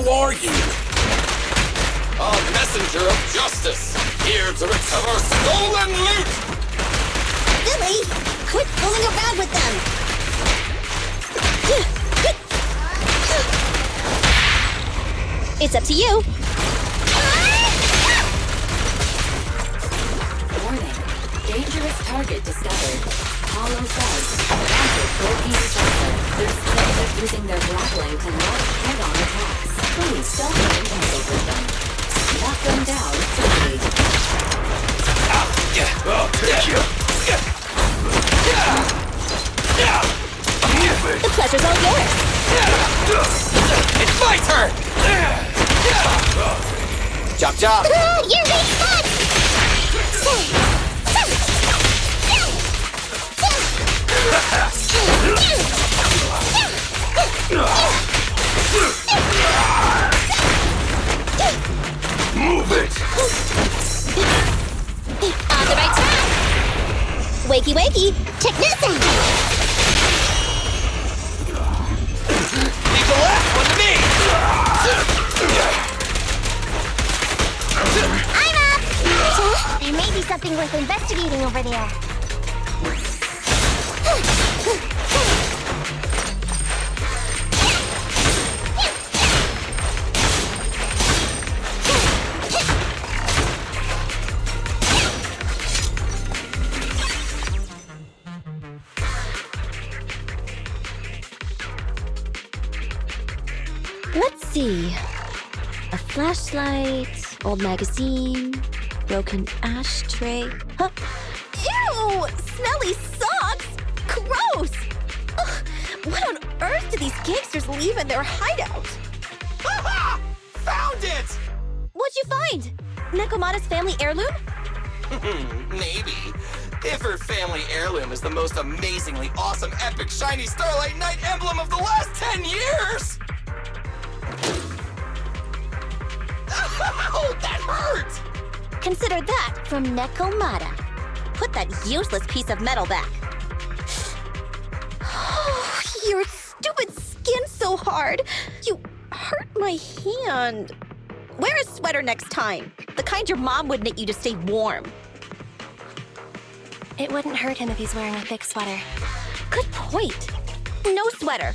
Who are you? A messenger of justice, here to recover stolen loot! Billy, quit fooling around with them! It's up to you. Warning. Dangerous target discovered. Hollow cells. Wanted Goalkeeper Chapter. There's threat of using their grappling to launch head-on attacks. Please don't get entangled with them. Knock them down quickly. The pleasure's all yours. It's my turn! Chop chop! You're big fun! Move it! On the right track! Wakey wakey! Check this out! Leave the last one to me! I'm up! There may be something worth investigating over there. Let's see. A flashlight, old magazine, broken ashtray. Huh? Ew! Smelly socks! Gross! Ugh, what on earth do these gangsters leave in their hideout? Haha! Found it! What'd you find? Nekomata's family heirloom? Maybe. If her family heirloom is the most amazingly awesome, epic, shiny Starlight Knight emblem of the last 10 years! Ow! That hurt! Consider that from Nekomata. Put that useless piece of metal back. Oh, your stupid skin's so hard. You hurt my hand. Wear a sweater next time. The kind your mom would knit you to stay warm. It wouldn't hurt him if he's wearing a thick sweater. Good point. No sweater.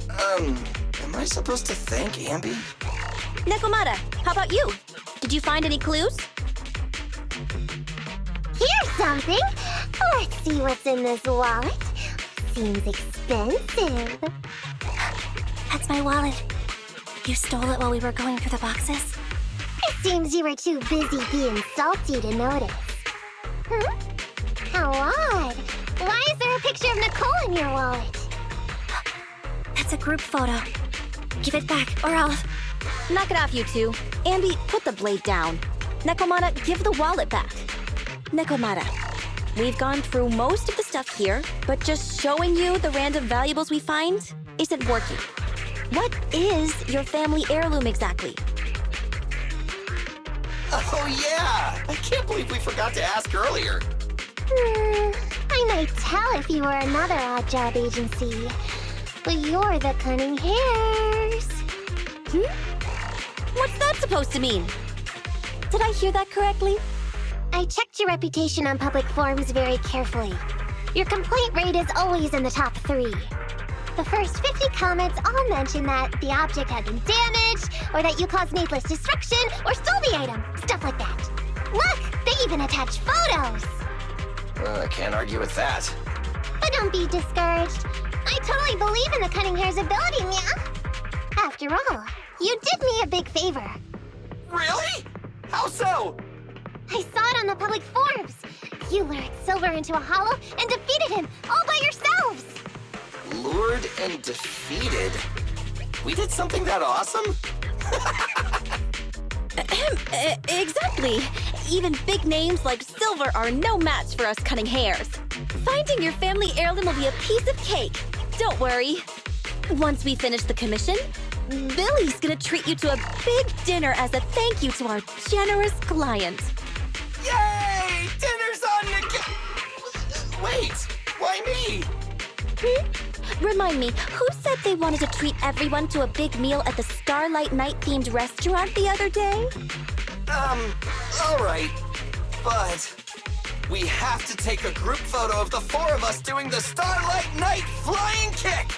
Am I supposed to thank Ambi? Nekomata, how about you? Did you find any clues? Here's something. Let's see what's in this wallet. Seems expensive. That's my wallet. You stole it while we were going through the boxes? It seems you were too busy being salty to notice. How odd. Why is there a picture of Nicole in your wallet? That's a group photo. Give it back, or I'll... Knock it off, you two. Ambi, put the blade down. Nekomata, give the wallet back. Nekomata, we've gone through most of the stuff here, but just showing you the random valuables we find isn't working. What is your family heirloom exactly? Oh yeah! I can't believe we forgot to ask earlier. I might tell if you were another odd job agency. But you're the Cunning Hares. What's that supposed to mean? Did I hear that correctly? I checked your reputation on public forums very carefully. Your complaint rate is always in the top 3. The first 50 comments all mention that the object had been damaged, or that you caused needless destruction, or stole the item. Stuff like that. Look, they even attach photos. I can't argue with that. But don't be discouraged. I totally believe in the Cunning Hare's ability, yeah? After all, you did me a big favor. Really? How so? I saw it on the public forums. You lured Silver into a hollow and defeated him all by yourselves. Lured and defeated? We did something that awesome? Exactly. Even big names like Silver are no match for us Cunning Hares. Finding your family heirloom will be a piece of cake. Don't worry. Once we finish the commission, Billy's gonna treat you to a big dinner as a thank you to our generous client. Yay! Dinner's on the... Wait, why me? Remind me, who said they wanted to treat everyone to a big meal at the Starlight Night-themed restaurant the other day? Alright. But we have to take a group photo of the 4 of us doing the Starlight Night flying kick!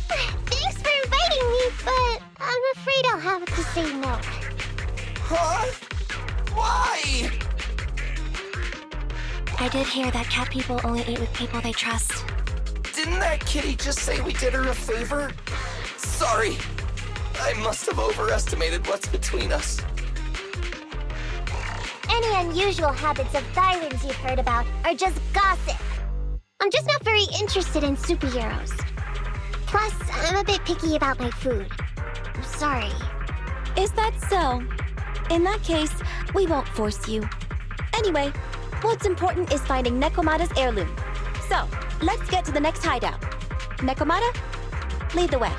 Thanks for inviting me, but I'm afraid I'll have to say no. Huh? Why? I did hear that cat people only eat with people they trust. Didn't that kitty just say we did her a favor? Sorry. I must have overestimated what's between us. Any unusual habits of Thyrans you've heard about are just gossip. I'm just not very interested in superheroes. Plus, I'm a bit picky about my food. I'm sorry. Is that so? In that case, we won't force you. Anyway, what's important is finding Nekomata's heirloom. So, let's get to the next hideout. Nekomata, lead the way.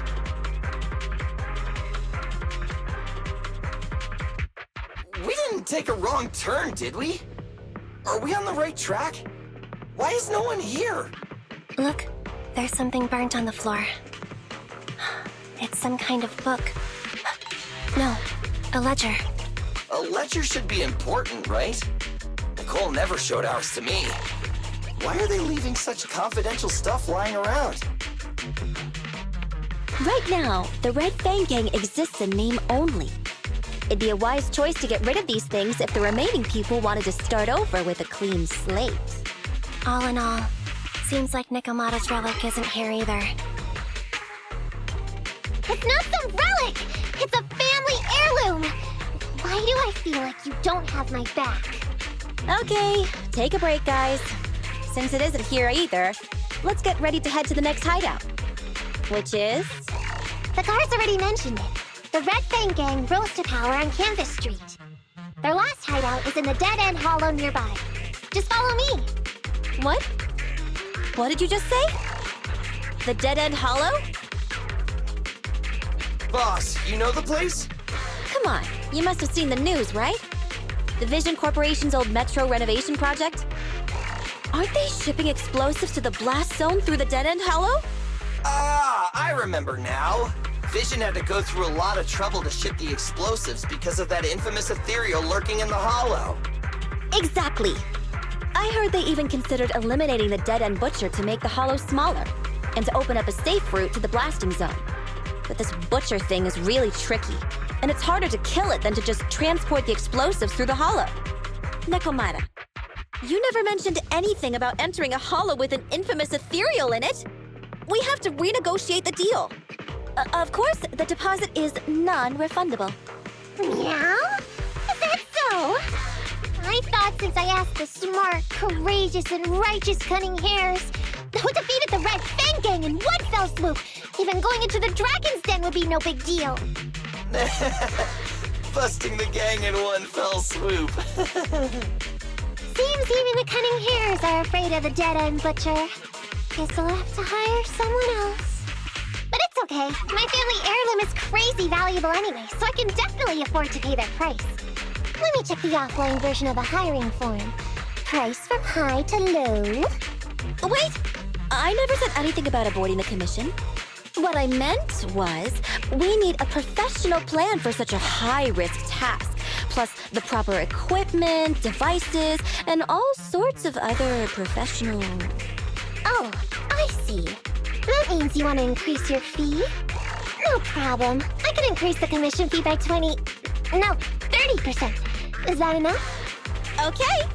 We didn't take a wrong turn, did we? Are we on the right track? Why is no one here? Look, there's something burnt on the floor. It's some kind of book. No, a ledger. A ledger should be important, right? Nicole never showed ours to me. Why are they leaving such confidential stuff lying around? Right now, the Red Fang Gang exists in name only. It'd be a wise choice to get rid of these things if the remaining people wanted to start over with a clean slate. All in all, seems like Nekomata's relic isn't here either. It's not some relic! It's a family heirloom! Why do I feel like you don't have my back? Okay, take a break, guys. Since it isn't here either, let's get ready to head to the next hideout. Which is... The guards already mentioned it. The Red Fang Gang rose to power on Canvas Street. Their last hideout is in the dead-end hollow nearby. Just follow me. What? What did you just say? The dead-end hollow? Boss, you know the place? Come on, you must have seen the news, right? The Vision Corporation's old metro renovation project? Aren't they shipping explosives to the blast zone through the dead-end hollow? Ah, I remember now. Vision had to go through a lot of trouble to ship the explosives because of that infamous ethereal lurking in the hollow. Exactly. I heard they even considered eliminating the dead-end butcher to make the hollow smaller and to open up a safe route to the blasting zone. But this butcher thing is really tricky, and it's harder to kill it than to just transport the explosives through the hollow. Nekomata, you never mentioned anything about entering a hollow with an infamous ethereal in it. We have to renegotiate the deal. Of course, the deposit is non-refundable. Meow? Is that so? I thought since I asked the smart, courageous, and righteous Cunning Hares who defeated the Red Fang Gang in one fell swoop, even going into the Dragon's Den would be no big deal. Busting the gang in one fell swoop. Seems even the Cunning Hares are afraid of the dead-end butcher. Guess I'll have to hire someone else. But it's okay. My family heirloom is crazy valuable anyway, so I can definitely afford to pay their price. Let me check the offline version of the hiring form. Price from high to low. Wait! I never said anything about avoiding the commission. What I meant was, we need a professional plan for such a high-risk task, plus the proper equipment, devices, and all sorts of other professional... Oh, I see. That means you want to increase your fee? No problem. I can increase the commission fee by 30%. Is that enough? Okay,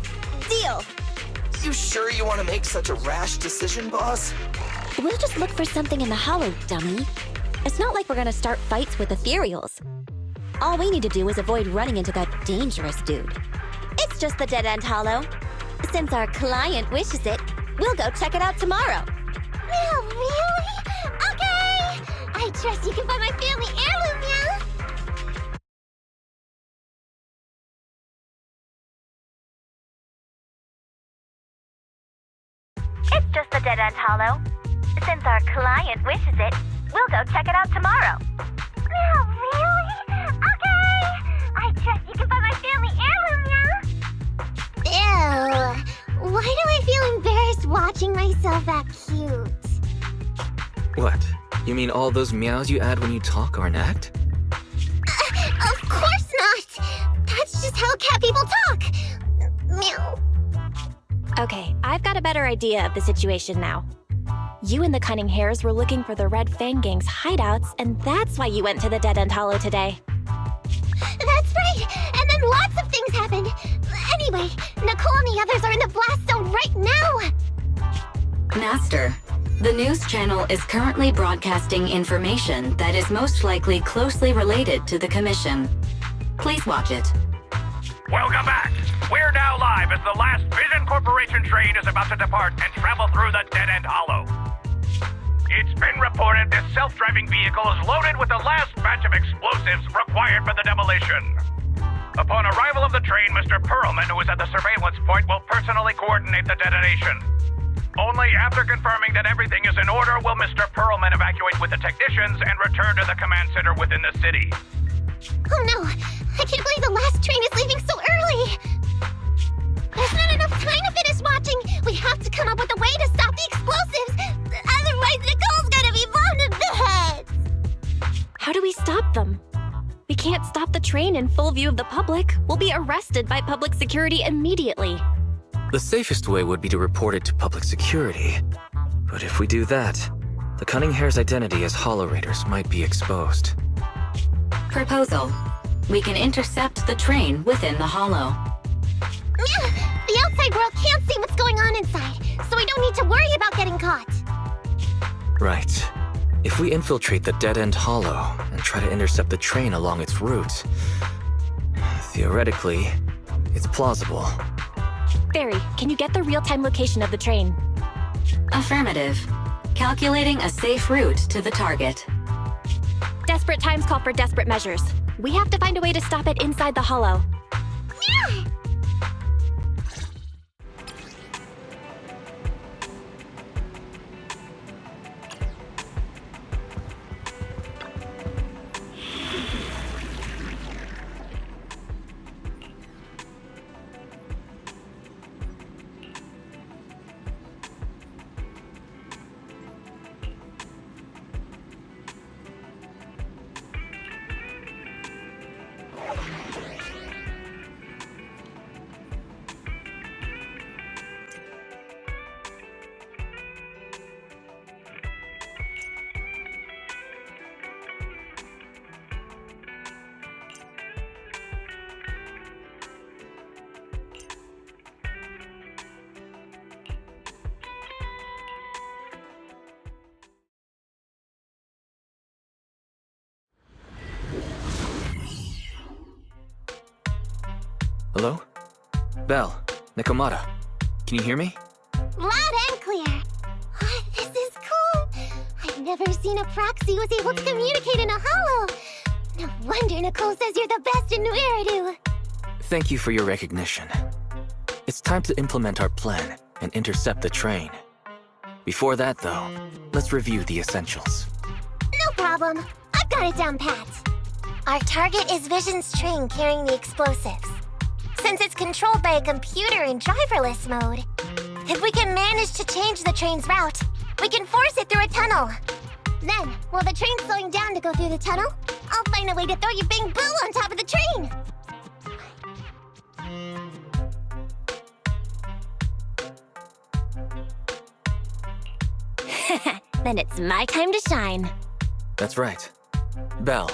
deal. You sure you want to make such a rash decision, boss? We'll just look for something in the hollow, dummy. It's not like we're gonna start fights with ethereals. All we need to do is avoid running into that dangerous dude. It's just the dead-end hollow. Since our client wishes it, we'll go check it out tomorrow. Oh, really? Okay! I trust you can find my family heirloom, yeah? It's just the dead-end hollow. Since our client wishes it, we'll go check it out tomorrow. Oh, really? Okay! I trust you can find my family heirloom, yeah? Ew. Why do I feel embarrassed watching myself act cute? What? You mean all those meows you add when you talk are an act? Of course not! That's just how cat people talk! Meow. Okay, I've got a better idea of the situation now. You and the Cunning Hares were looking for the Red Fang Gang's hideouts, and that's why you went to the Dead-End Hollow today. That's right! And then lots of things happened! Anyway, Nicole and the others are in the blast zone right now! Master, the news channel is currently broadcasting information that is most likely closely related to the Commission. Please watch it. Welcome back! We're now live as the last Vision Corporation train is about to depart and travel through the Dead-End Hollow. It's been reported this self-driving vehicle is loaded with the last batch of explosives required for the demolition. Upon arrival of the train, Mr. Perlman, who is at the surveillance point, will personally coordinate the detonation. Only after confirming that everything is in order will Mr. Perlman evacuate with the technicians and return to the command center within the city. Oh no! I can't believe the last train is leaving so early! There's not enough time to finish watching! We have to come up with a way to stop the explosives! Otherwise, Nicole's gonna be blown to bits! How do we stop them? We can't stop the train in full view of the public. We'll be arrested by public security immediately. The safest way would be to report it to public security. But if we do that, the Cunning Hare's identity as Hollow Raiders might be exposed. Proposal. We can intercept the train within the hollow. The outside world can't see what's going on inside, so we don't need to worry about getting caught. Right. If we infiltrate the Dead-End Hollow and try to intercept the train along its route, theoretically, it's plausible. Barry, can you get the real-time location of the train? Affirmative. Calculating a safe route to the target. Desperate times call for desperate measures. We have to find a way to stop it inside the hollow. Hello? Belle, Nikomata, can you hear me? Loud and clear. This is cool. I've never seen a proxy was able to communicate in a hollow. No wonder Nicole says you're the best in New Eridu. Thank you for your recognition. It's time to implement our plan and intercept the train. Before that, though, let's review the essentials. No problem. I've got it down pat. Our target is Vision's train carrying the explosives. Since it's controlled by a computer in driverless mode, if we can manage to change the train's route, we can force it through a tunnel. Then, while the train's slowing down to go through the tunnel, I'll find a way to throw you Bing Boo on top of the train. Then it's my time to shine. That's right. Belle,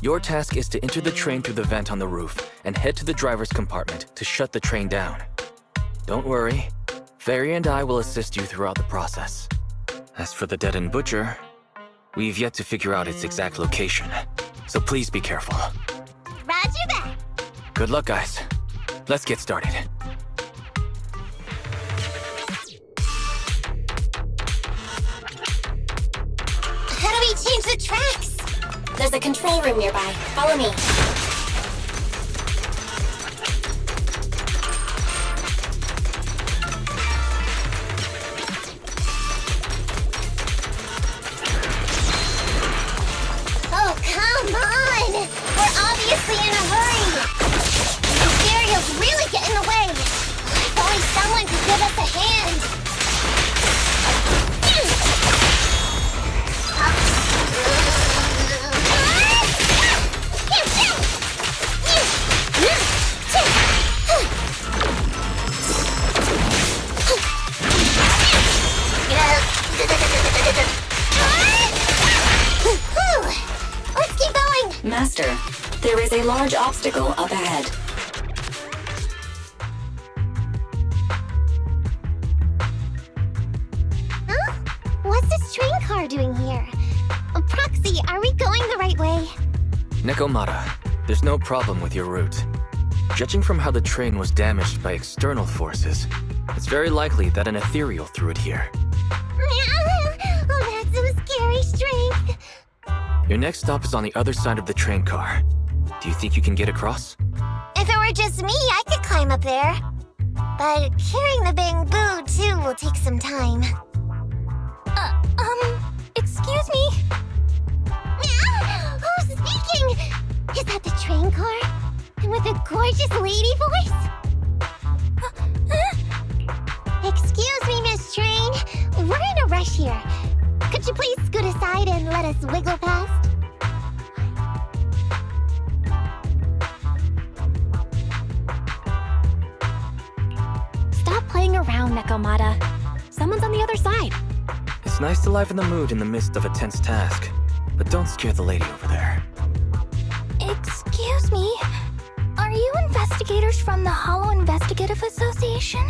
your task is to enter the train through the vent on the roof and head to the driver's compartment to shut the train down. Don't worry, Fairy and I will assist you throughout the process. As for the Dead-End Butcher, we've yet to figure out its exact location, so please be careful. Roger that. Good luck, guys. Let's get started. How do we change the tracks? There's a control room nearby. Follow me. Oh, come on! We're obviously in a hurry! The stereo's really getting in the way! If only someone could give us a hand! a large obstacle up ahead. Huh? What's this train car doing here? Proxy, are we going the right way? Nekomata, there's no problem with your route. Judging from how the train was damaged by external forces, it's very likely that an ethereal threw it here. Oh, that's some scary strength. Your next stop is on the other side of the train car. Do you think you can get across? If it were just me, I could climb up there. But carrying the bamboo, too, will take some time. Excuse me? Who's speaking? Is that the train car? And with a gorgeous lady voice? Excuse me, Miss Train. We're in a rush here. Could you please scoot aside and let us wiggle past? Stop playing around, Nekomata. Someone's on the other side. It's nice to liven the mood in the midst of a tense task, but don't scare the lady over there. Excuse me? Are you investigators from the Hollow Investigative Association?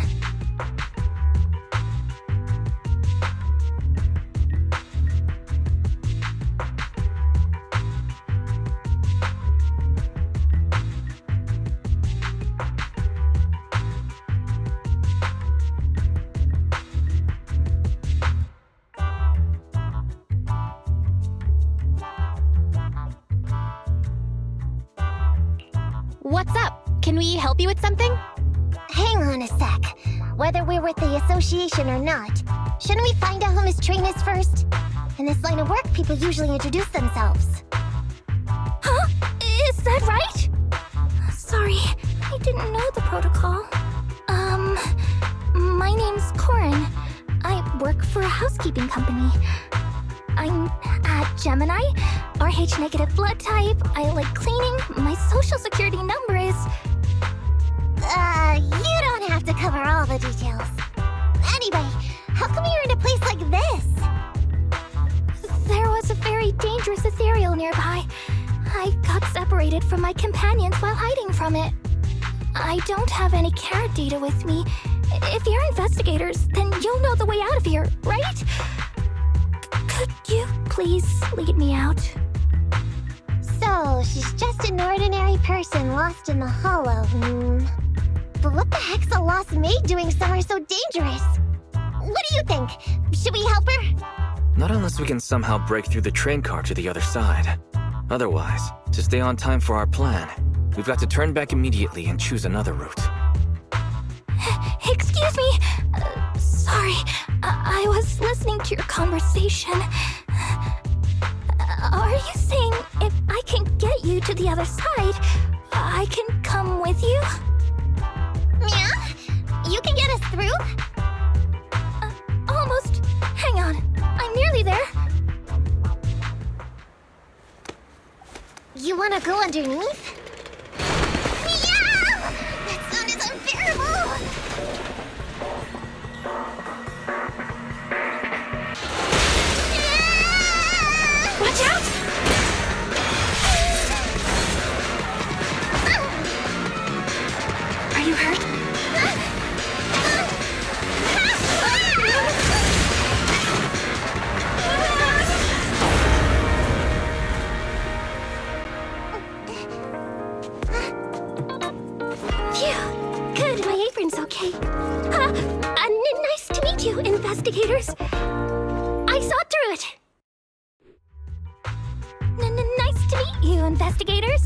What's up? Can we help you with something? Hang on a sec. Whether we're with the association or not, shouldn't we find out who Miss Train is first? In this line of work, people usually introduce themselves. Huh? Is that right? Sorry, I didn't know the protocol. My name's Corin. I work for a housekeeping company. I'm at Gemini, RH negative blood type, I like cleaning, my social security number is... You don't have to cover all the details. Anyway, how come you're in a place like this? There was a very dangerous ethereal nearby. I got separated from my companions while hiding from it. I don't have any carrot data with me. If you're investigators, then you'll know the way out of here, right? Could you please lead me out? So, she's just an ordinary person lost in the hollow, But what the heck's a lost maid doing somewhere so dangerous? What do you think? Should we help her? Not unless we can somehow break through the train car to the other side. Otherwise, to stay on time for our plan, we've got to turn back immediately and choose another route. Excuse me. Sorry, I was listening to your conversation. Are you saying if I can get you to the other side, I can come with you? Yeah? You can get us through? Almost. Hang on, I'm nearly there. You wanna go underneath? Yeah! That sound is unbearable! Watch out! Are you hurt? Phew. Good, my apron's okay. Nice to meet you, investigators. I saw through it. Nice to meet you, investigators.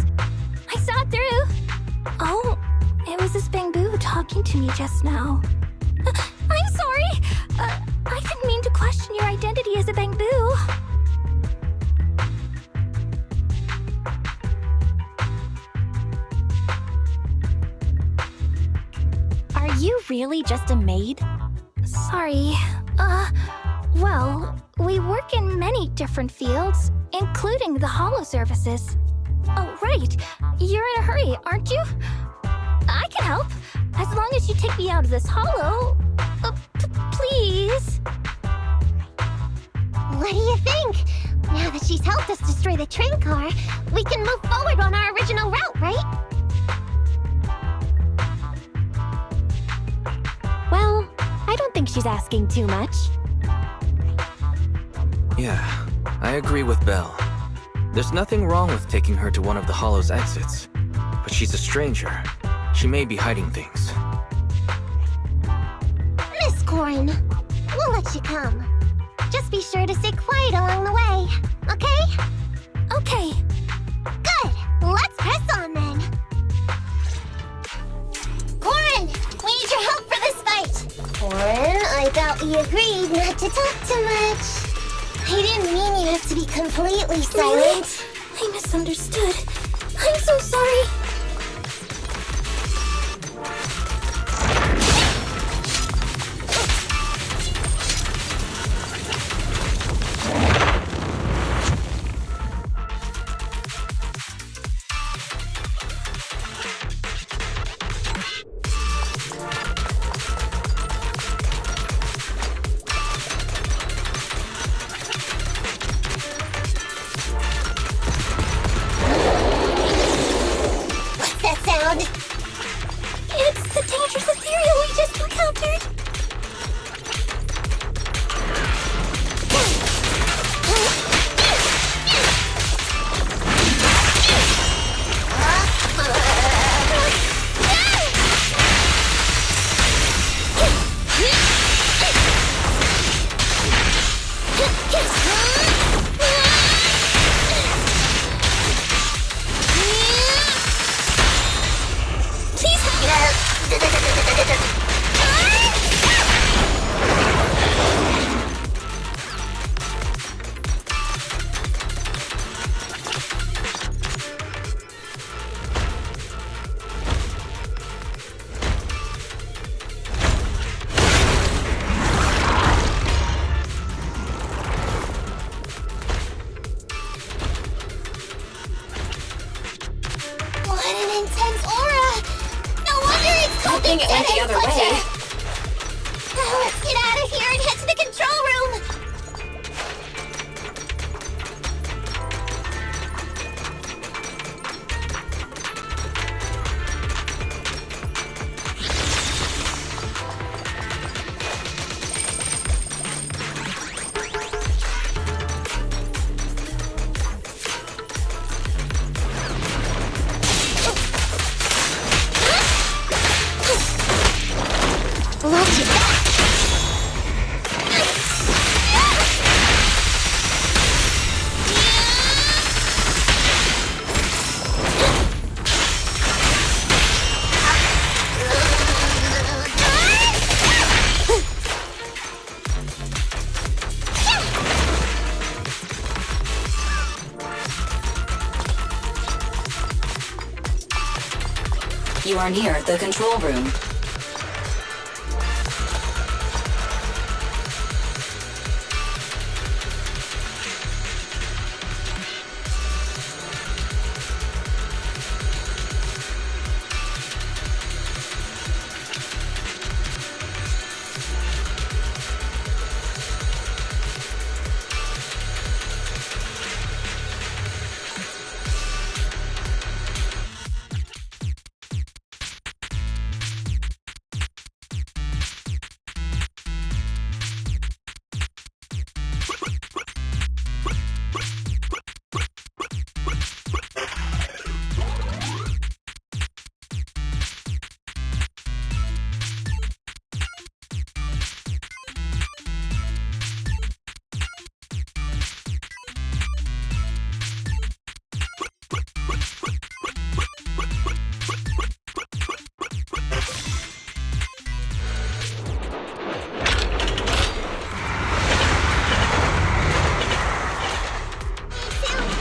I saw it through. Oh, it was this bamboo talking to me just now. I'm sorry. I didn't mean to question your identity as a bamboo. Are you really just a maid? Sorry. Well, we work in many different fields, including the Hollow services. Oh, right. You're in a hurry, aren't you? I can help, as long as you take me out of this hollow. Please. What do you think? Now that she's helped us destroy the train car, we can move forward on our original route, right? Well, I don't think she's asking too much. Yeah, I agree with Belle. There's nothing wrong with taking her to one of the Hollow's exits. But she's a stranger. She may be hiding things. Miss Corn, we'll let you come. Just be sure to stay quiet along the way, okay? Okay. Good! Let's press on then! Corn, we need your help for this fight! Corn, I thought we agreed not to talk too much. I didn't mean you have to be completely silent. I misunderstood. I'm so sorry. It's the dangerous ethereal we just encountered! It went the other way. Let's get out of here and head to the control room! Watch it back! You are near the control room.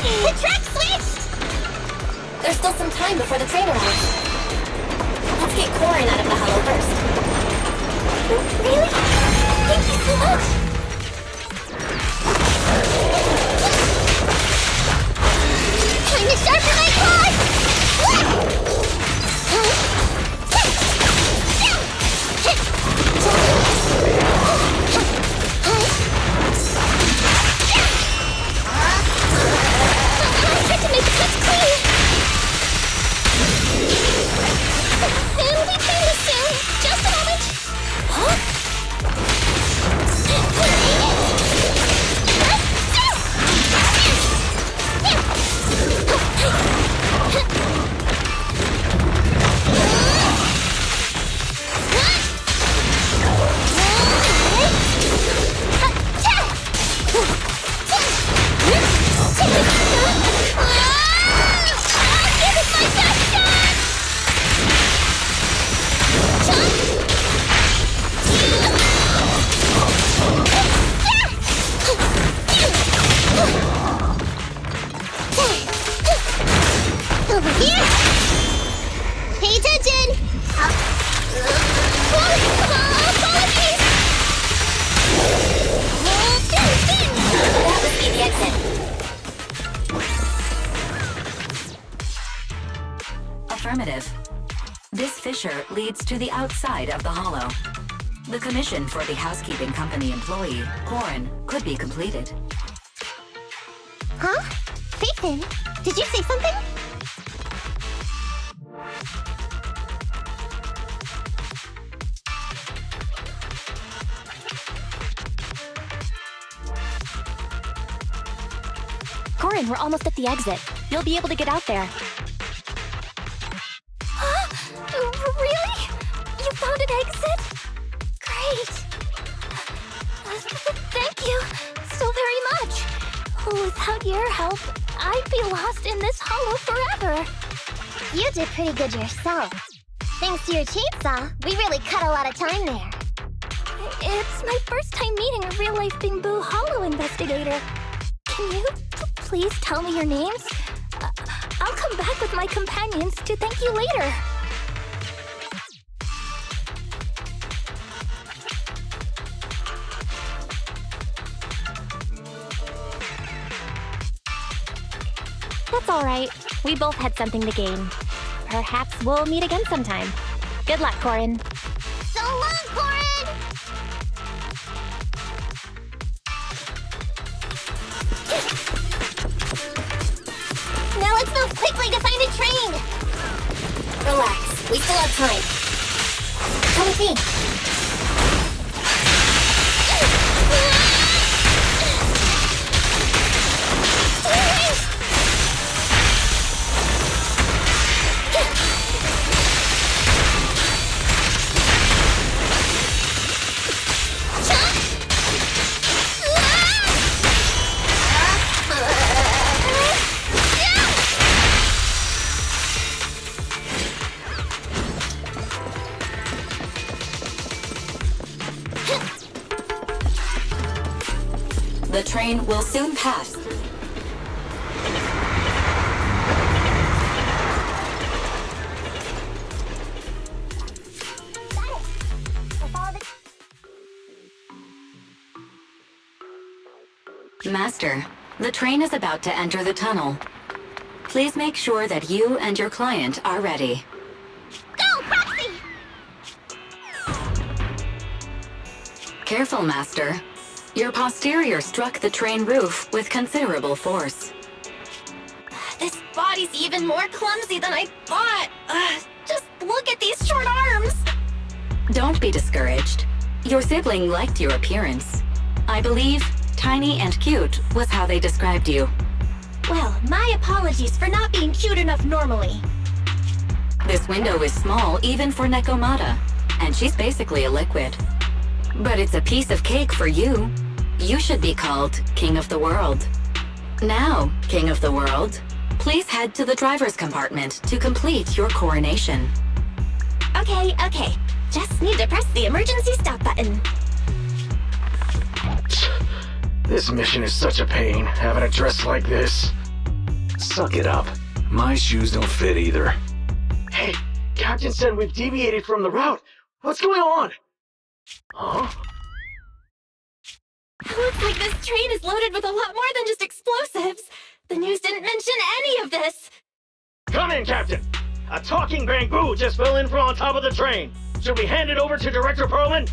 The track switched! There's still some time before the train arrives. Let's get Corin out of the hollow first. Really? Thank you so much! Time to sharpen my claws! pressure leads to the outside of the hollow. The commission for the housekeeping company employee, Corin, could be completed. Huh? Phaethon, did you say something? Corin, we're almost at the exit. You'll be able to get out there. Really? You found an exit? Great. Thank you so very much. Without your help, I'd be lost in this hollow forever. You did pretty good yourself. Thanks to your chainsaw, we really cut a lot of time there. It's my first time meeting a real-life Bingboo Hollow investigator. Can you please tell me your names? I'll come back with my companions to thank you later. That's all right. We both had something to gain. Perhaps we'll meet again sometime. Good luck, Corin. So long, Corin! Now let's move quickly to find a train! Relax, we still have time. Come with me. The train will soon pass. Master, the train is about to enter the tunnel. Please make sure that you and your client are ready. Go, Proxy! Careful, Master. Your posterior struck the train roof with considerable force. This body's even more clumsy than I thought. Just look at these short arms. Don't be discouraged. Your sibling liked your appearance. I believe tiny and cute was how they described you. Well, my apologies for not being cute enough normally. This window is small even for Nekomata, and she's basically a liquid. But it's a piece of cake for you. You should be called King of the World. Now, King of the World, please head to the driver's compartment to complete your coronation. Okay. Just need to press the emergency stop button. This mission is such a pain, having a dress like this. Suck it up. My shoes don't fit either. Hey, Captain said we've deviated from the route. What's going on? Huh? Looks like this train is loaded with a lot more than just explosives. The news didn't mention any of this. Come in, Captain. A talking bamboo just fell in from on top of the train. Should we hand it over to Director Perlman?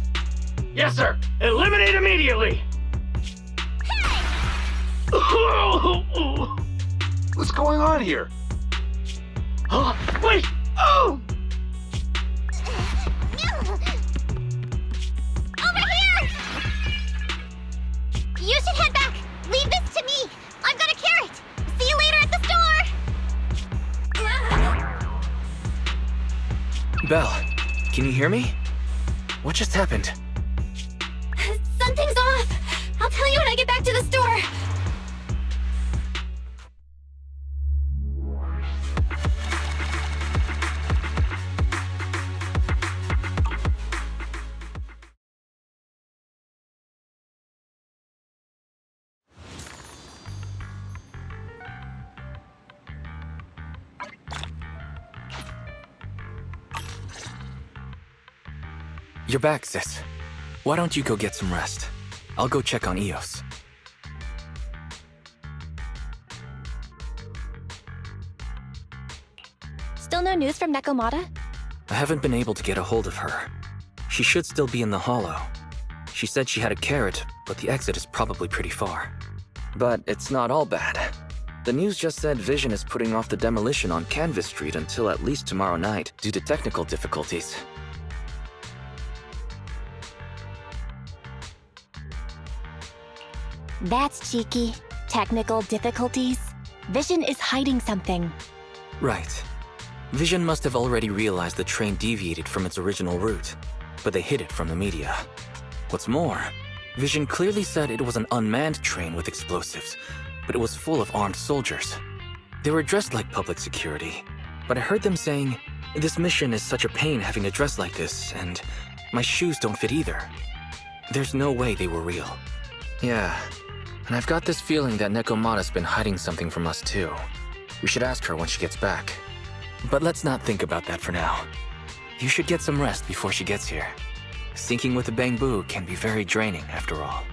Yes, sir. Eliminate immediately. What's going on here? Wait! Oh! Over here! You should head back. Leave this to me. I've got a carrot. See you later at the store. Belle, can you hear me? What just happened? Something's off. I'll tell you when I get back to the store. You're back, sis. Why don't you go get some rest? I'll go check on Eos. Still no news from Nekomata? I haven't been able to get a hold of her. She should still be in the hollow. She said she had a carrot, but the exit is probably pretty far. But it's not all bad. The news just said Vision is putting off the demolition on Canvas Street until at least tomorrow night due to technical difficulties. That's cheeky. Technical difficulties? Vision is hiding something. Right. Vision must have already realized the train deviated from its original route, but they hid it from the media. What's more, Vision clearly said it was an unmanned train with explosives, but it was full of armed soldiers. They were dressed like public security, but I heard them saying, "This mission is such a pain having to dress like this, and my shoes don't fit either." There's no way they were real. Yeah, and I've got this feeling that Nekomata's been hiding something from us too. We should ask her when she gets back. But let's not think about that for now. You should get some rest before she gets here. Syncing with the bamboo can be very draining after all.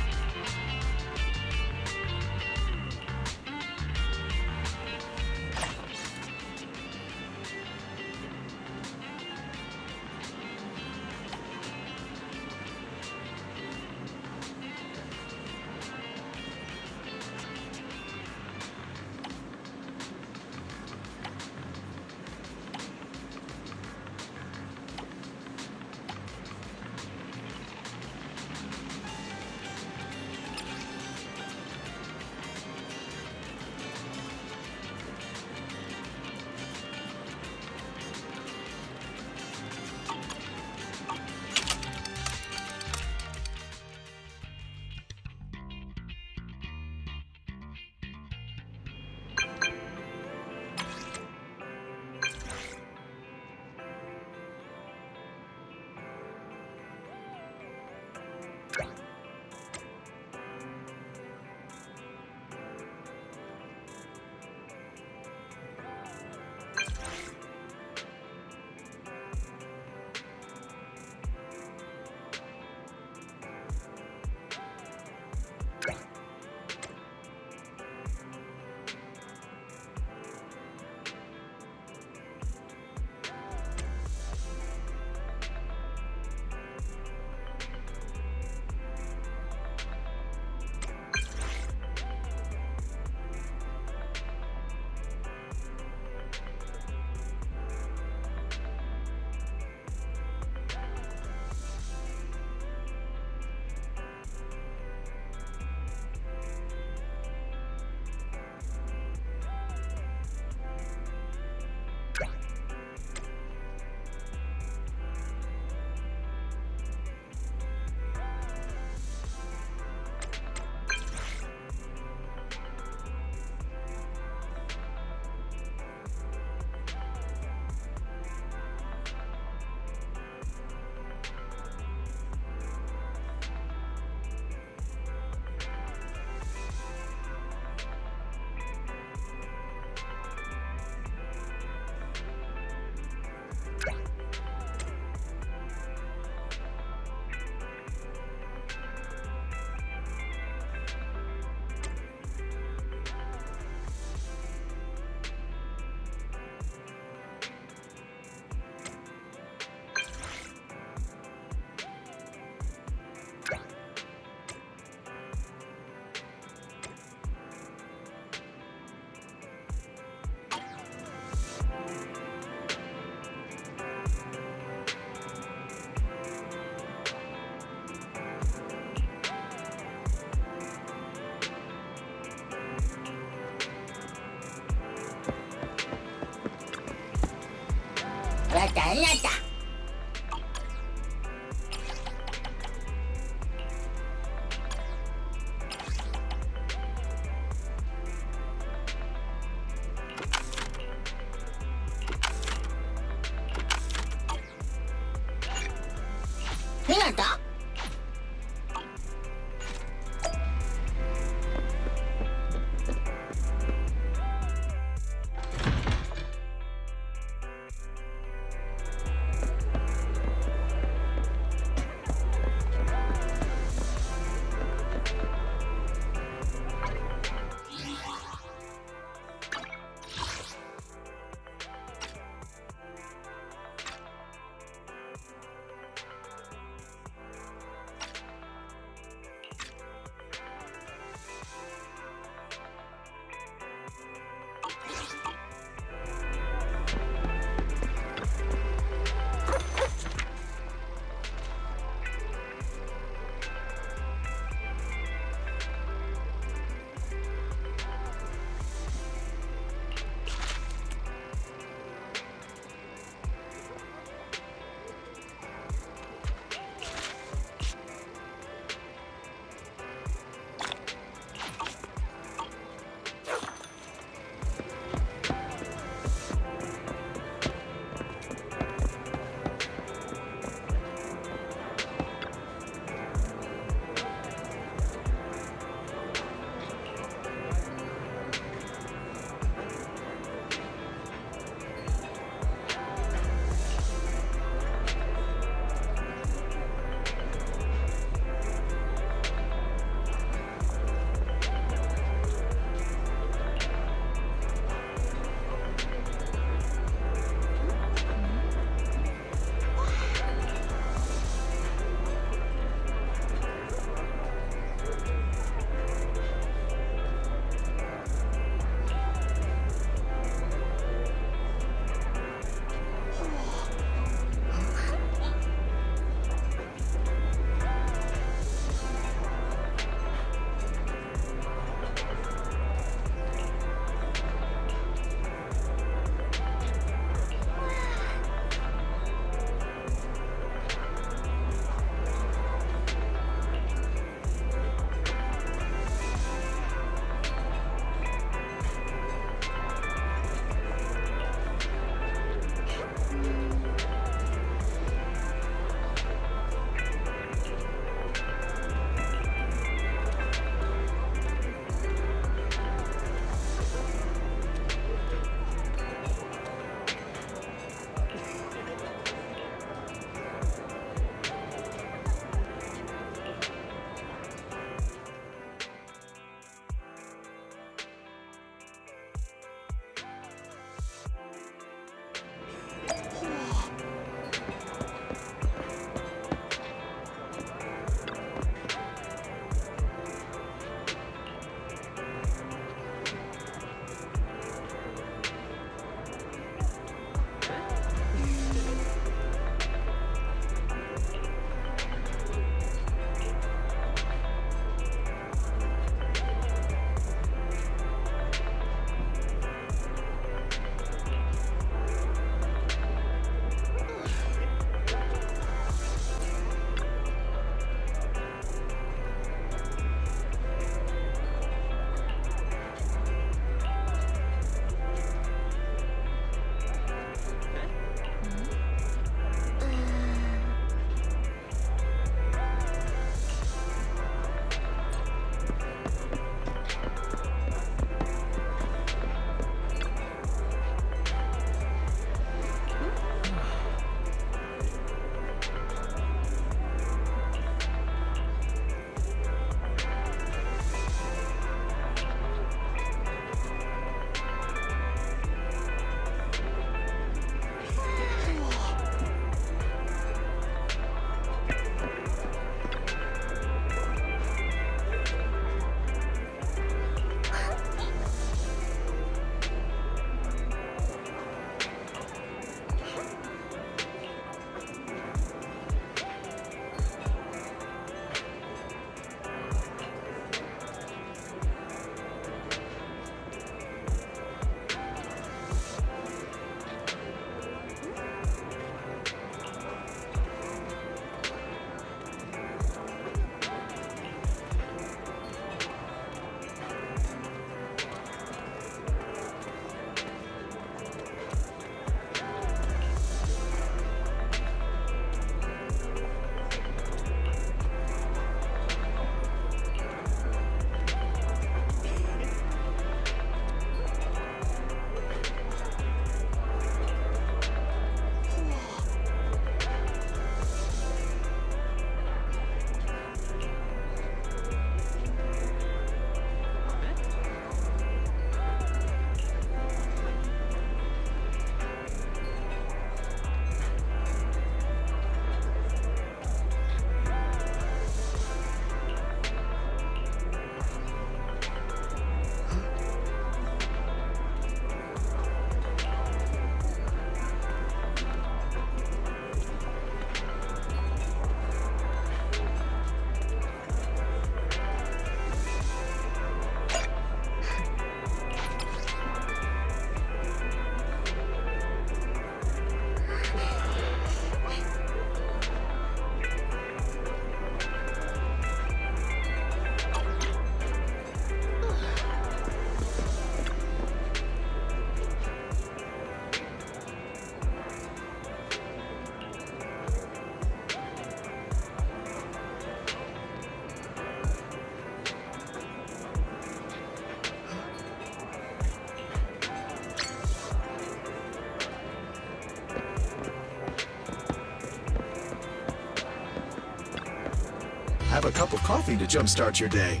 Have a cup of coffee to jumpstart your day.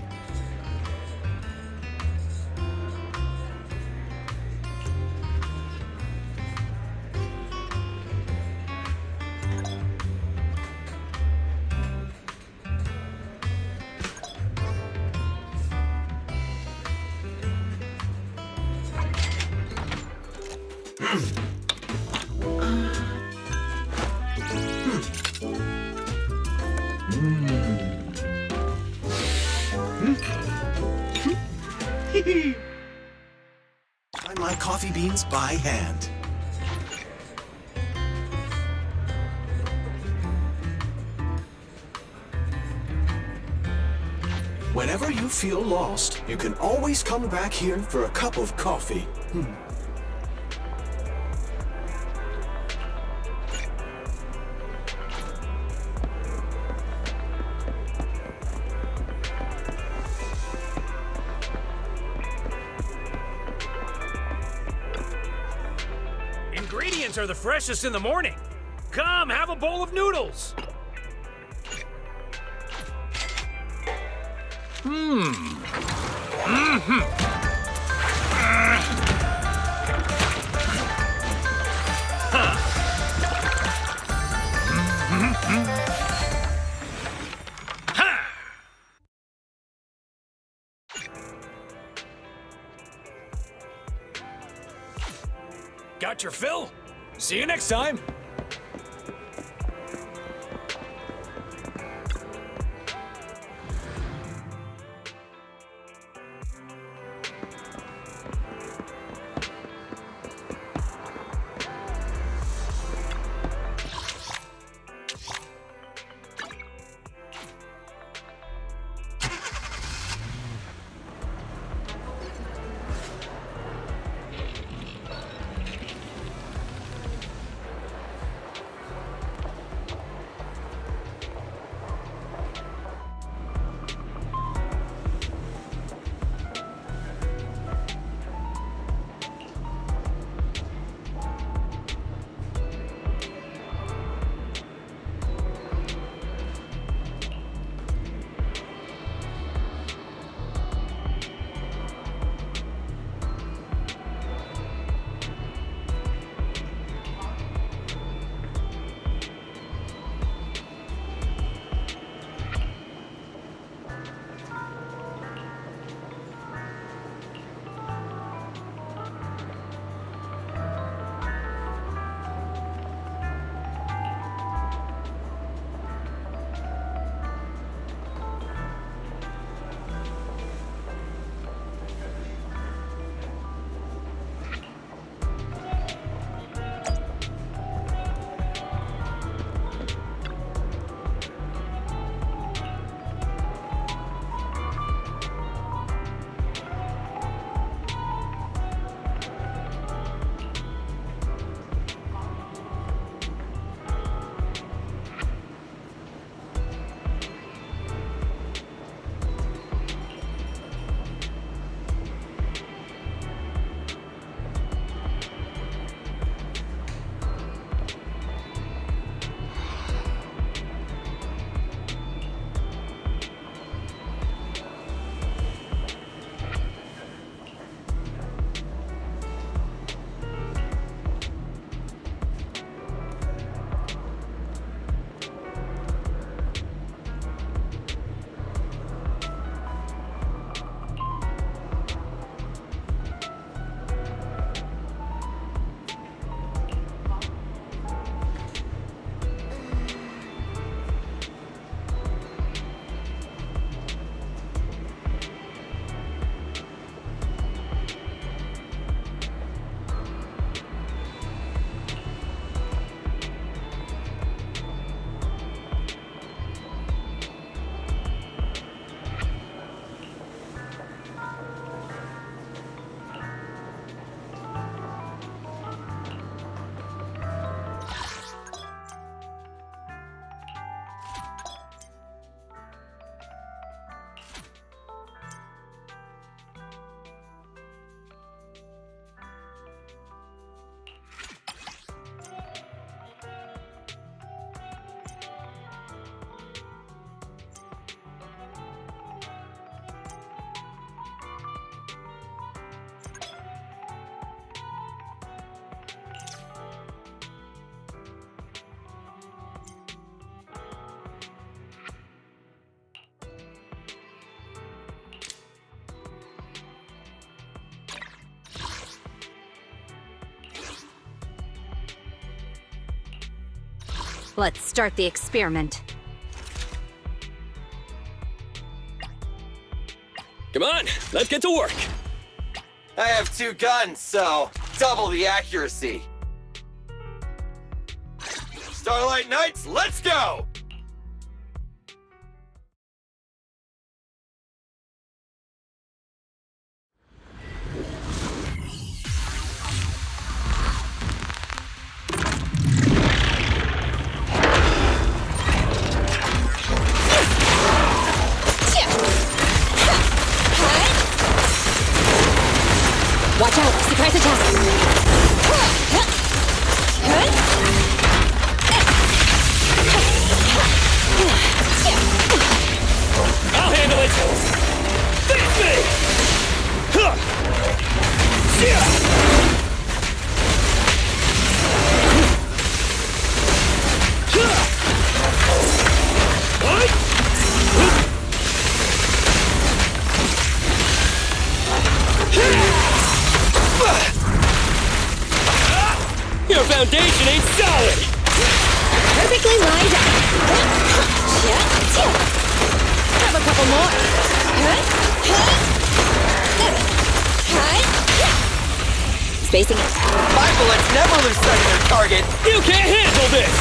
Grind my coffee beans by hand. Whenever you feel lost, you can always come back here for a cup of coffee. Ingredients are the freshest in the morning. Come, have a bowl of noodles. Got your fill? See you next time. Let's start the experiment. Come on, let's get to work. I have 2 guns, so double the accuracy. Starlight Knights, let's go! Watch out! Surprise attack! I'll handle it! Face me! Huh. Yeah. What? Your foundation ain't solid! Perfectly lined up! Have a couple more! Spacing it. My bullets never lose sight of their target! You can't handle this!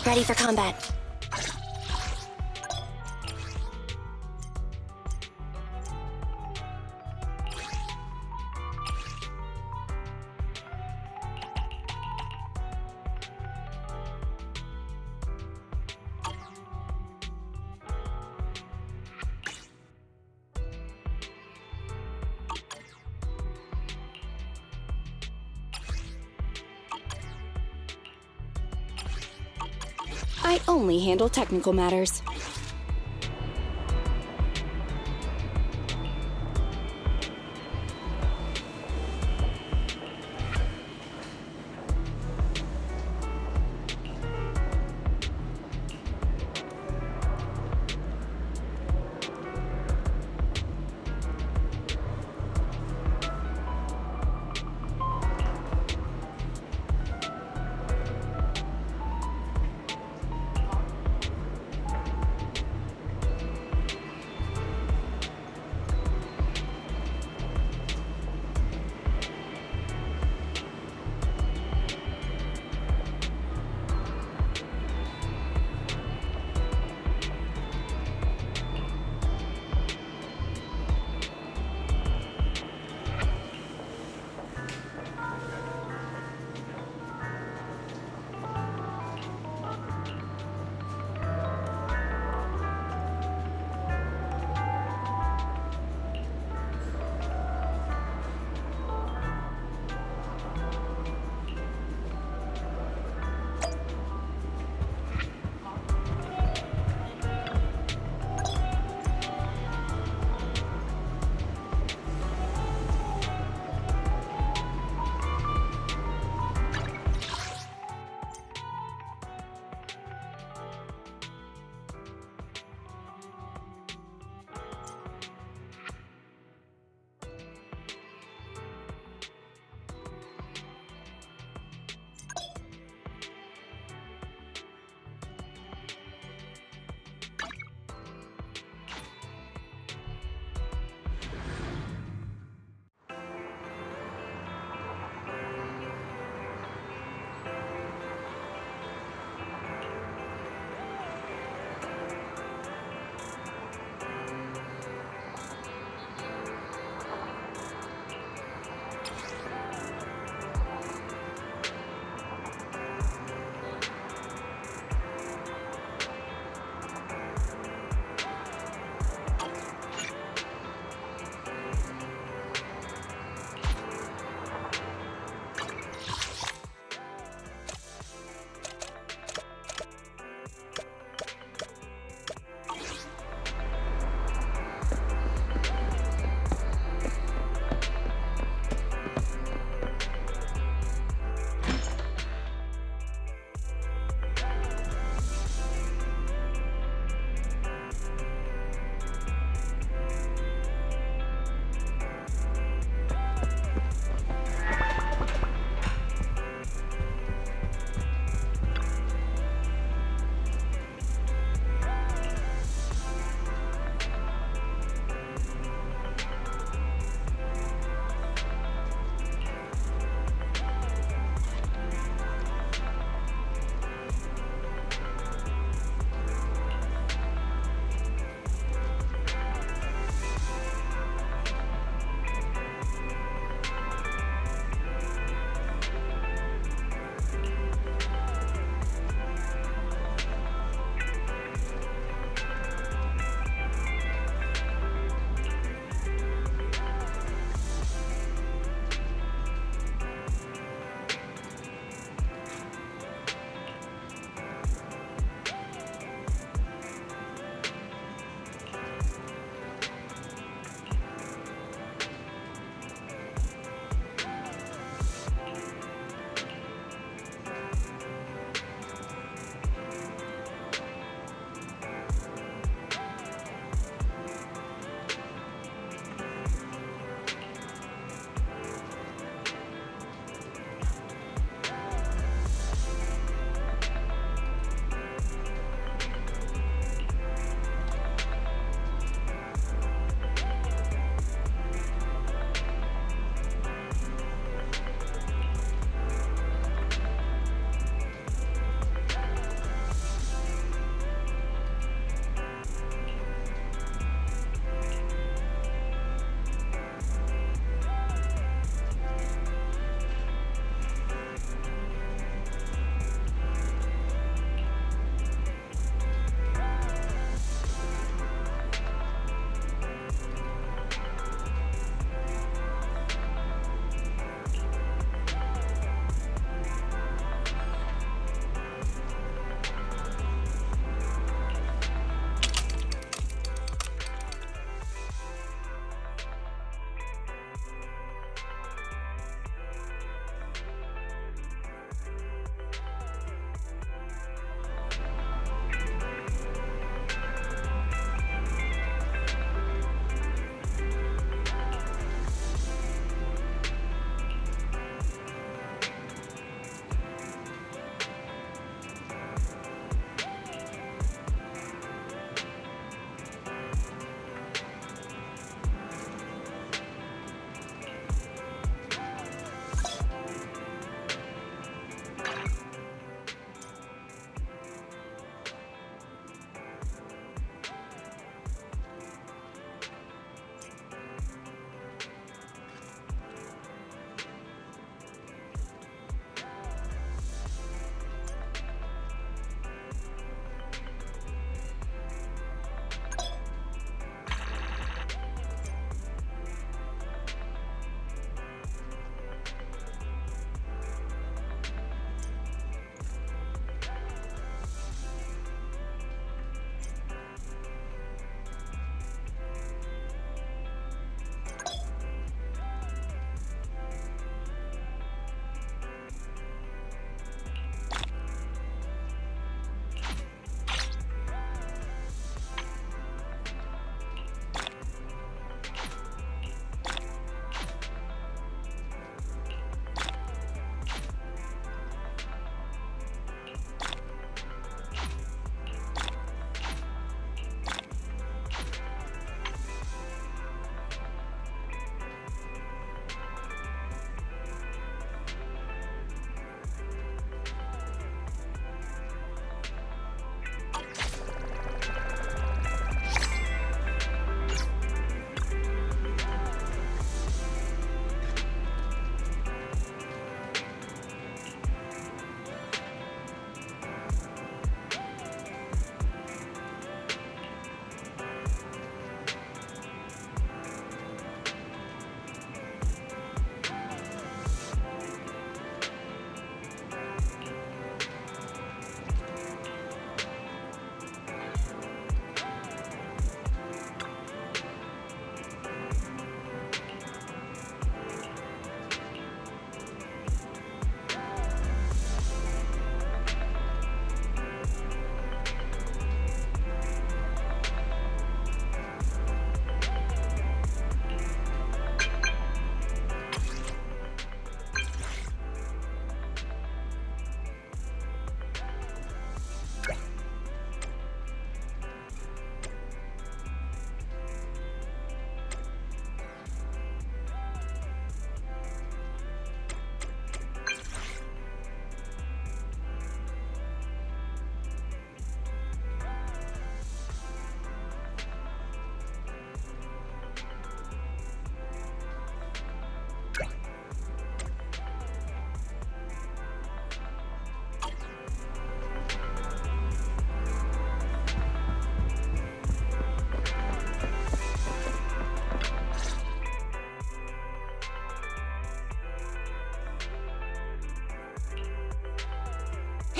Ready for combat. I only handle technical matters.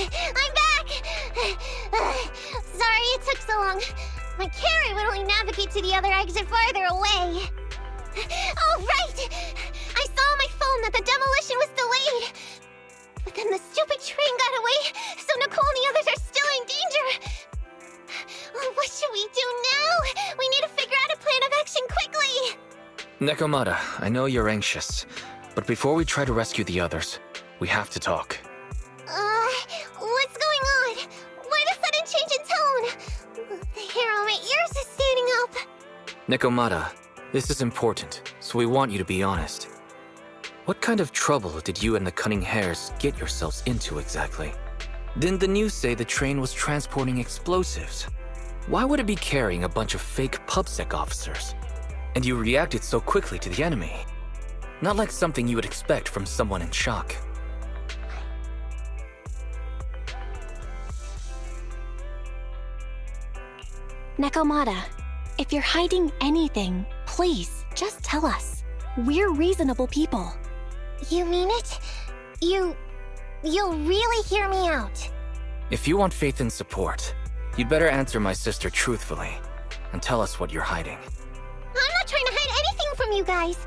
I'm back! Sorry it took so long. My carrot would only navigate to the other exit farther away. Oh, right! I saw on my phone that the demolition was delayed. But then the stupid train got away, so Nicole and the others are still in danger. Oh, what should we do now? We need to figure out a plan of action quickly! Nekomata, I know you're anxious, but before we try to rescue the others, we have to talk. What's going on? Why the sudden change in tone? The hair on my ears is standing up. Nekomata, this is important, so we want you to be honest. What kind of trouble did you and the Cunning Hares get yourselves into exactly? Didn't the news say the train was transporting explosives? Why would it be carrying a bunch of fake PubSec officers? And you reacted so quickly to the enemy. Not like something you would expect from someone in shock. Nekomata, if you're hiding anything, please, just tell us. We're reasonable people. You mean it? You'll really hear me out. If you want faith and support, you'd better answer my sister truthfully and tell us what you're hiding. I'm not trying to hide anything from you guys.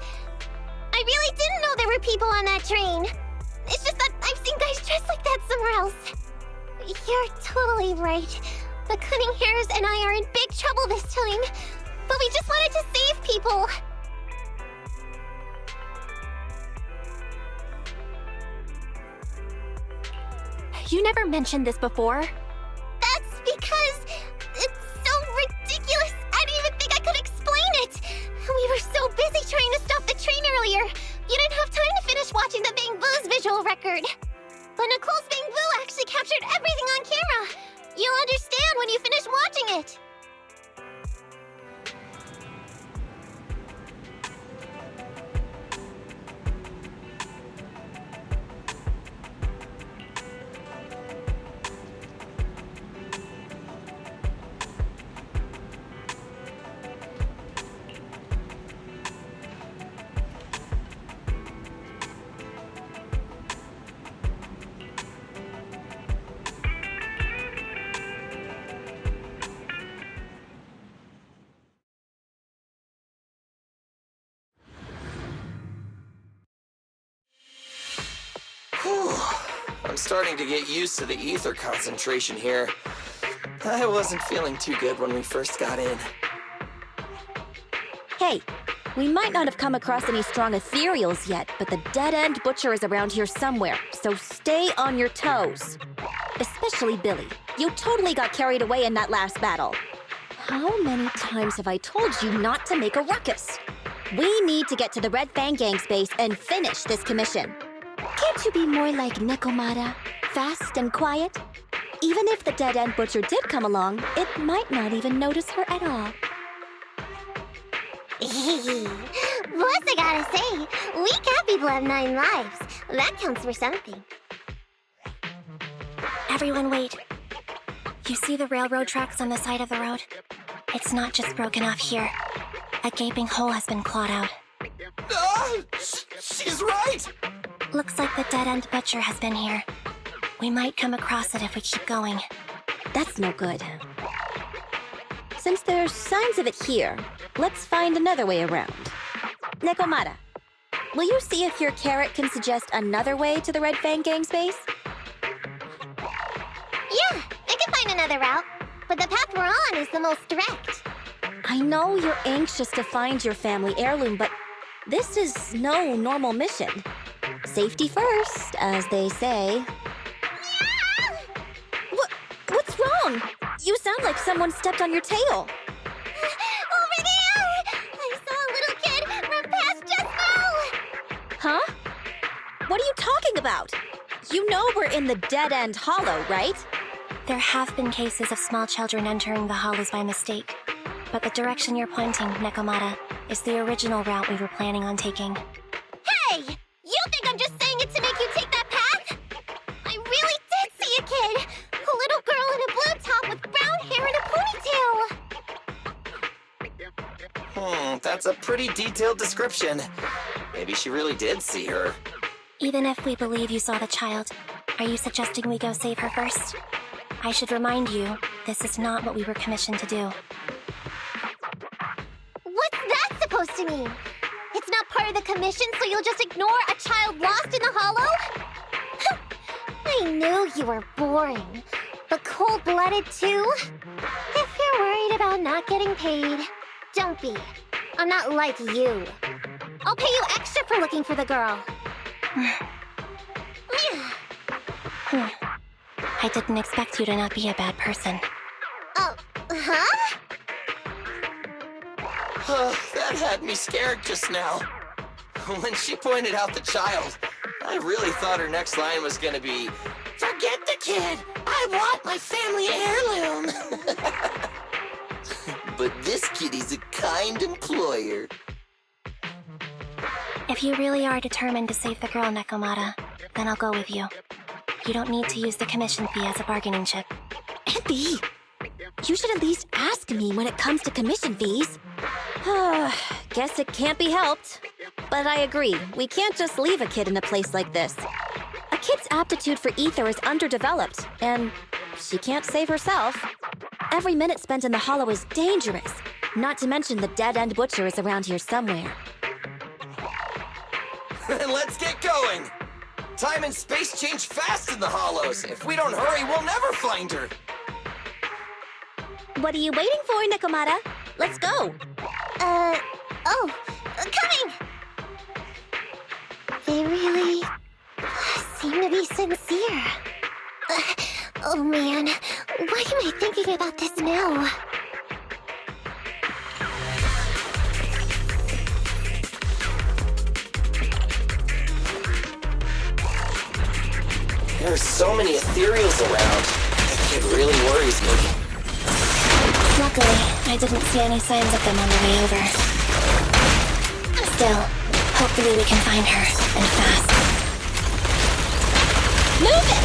I really didn't know there were people on that train. It's just that I've seen guys dressed like that somewhere else. You're totally right. The Cunning Hares and I are in big trouble this time. But we just wanted to save people. You never mentioned this before. That's because it's so ridiculous. I didn't even think I could explain it. We were so busy trying to stop the train earlier. You didn't have time to finish watching the Bang Boo's visual record. But Nicole's Bang Boo actually captured everything on camera. You'll understand when you finish watching it. I'm starting to get used to the ether concentration here. I wasn't feeling too good when we first got in. Hey, we might not have come across any strong ethereals yet, but the dead-end butcher is around here somewhere, so stay on your toes. Especially Billy. You totally got carried away in that last battle. How many times have I told you not to make a ruckus? We need to get to the Red Fang Gang's base and finish this commission. Can't you be more like Nekomata? Fast and quiet? Even if the dead-end butcher did come along, it might not even notice her at all. Plus, I gotta say, we cat people have 9 lives. That counts for something. Everyone wait. You see the railroad tracks on the side of the road? It's not just broken off here. A gaping hole has been clawed out. She's right! Looks like the dead-end butcher has been here. We might come across it if we keep going. That's no good. Since there's signs of it here, let's find another way around. Nekomata, will you see if your carrot can suggest another way to the Red Fang Gang's base? Yeah, I can find another route. But the path we're on is the most direct. I know you're anxious to find your family heirloom, but this is no normal mission. Safety first, as they say. Yeah! What's wrong? You sound like someone stepped on your tail. Over there! I saw a little kid run past just now! Huh? What are you talking about? You know we're in the dead-end hollow, right? There have been cases of small children entering the hollows by mistake. But the direction you're pointing, Nekomata, is the original route we were planning on taking. Hey! You think I'm just saying it to make you take that path? I really did see a kid! A little girl in a blue top with brown hair and a ponytail! That's a pretty detailed description. Maybe she really did see her. Even if we believe you saw the child, Are you suggesting we go save her first? I should remind you, this is not what we were commissioned to do. What's that supposed to mean? It's not part of the commission, so you'll just ignore a child lost in the hollow? I knew you were boring, but cold-blooded too? If you're worried about not getting paid, don't be. I'm not like you. I'll pay you extra for looking for the girl. I didn't expect you to not be a bad person. Oh, huh? That had me scared just now. When she pointed out the child, I really thought her next line was gonna be, "Forget the kid! I want my family heirloom!" But this kitty's a kind employer. If you really are determined to save the girl, Nekomata, then I'll go with you. You don't need to use the commission fee as a bargaining chip. Abby, you should at least ask me when it comes to commission fees. Guess it can't be helped. But I agree, we can't just leave a kid in a place like this. A kid's aptitude for ether is underdeveloped, and she can't save herself. Every minute spent in the hollow is dangerous, not to mention the dead-end butcher is around here somewhere. Let's get going! Time and space change fast in the hollows. If we don't hurry, we'll never find her. What are you waiting for, Nekomata? Let's go! Coming! They really seem to be sincere. Oh man, why am I thinking about this now? There are so many ethereals around. It really worries me. Luckily, I didn't see any signs of them on the way over. Still, hopefully we can find her, and fast. Move it!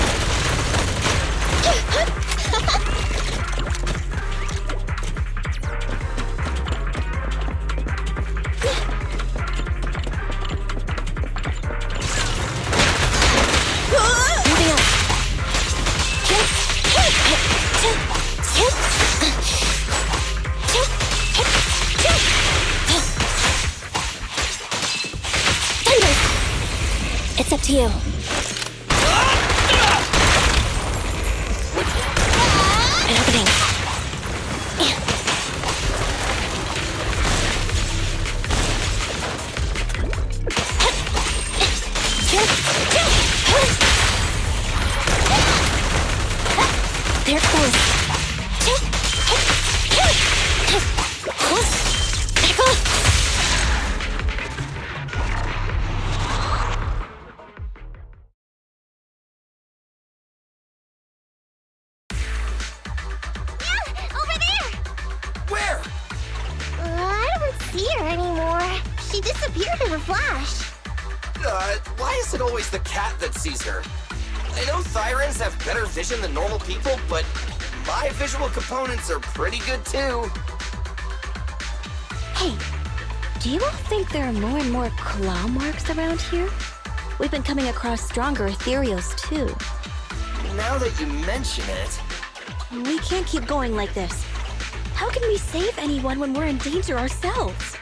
It's up to you. An opening. There it goes. Back off! She disappeared in a flash. Why is it always the cat that sees her? I know Thyrans have better vision than normal people, but my visual components are pretty good too. Hey, do you all think there are more and more claw marks around here? We've been coming across stronger ethereals too. Now that you mention it... We can't keep going like this. How can we save anyone when we're in danger ourselves?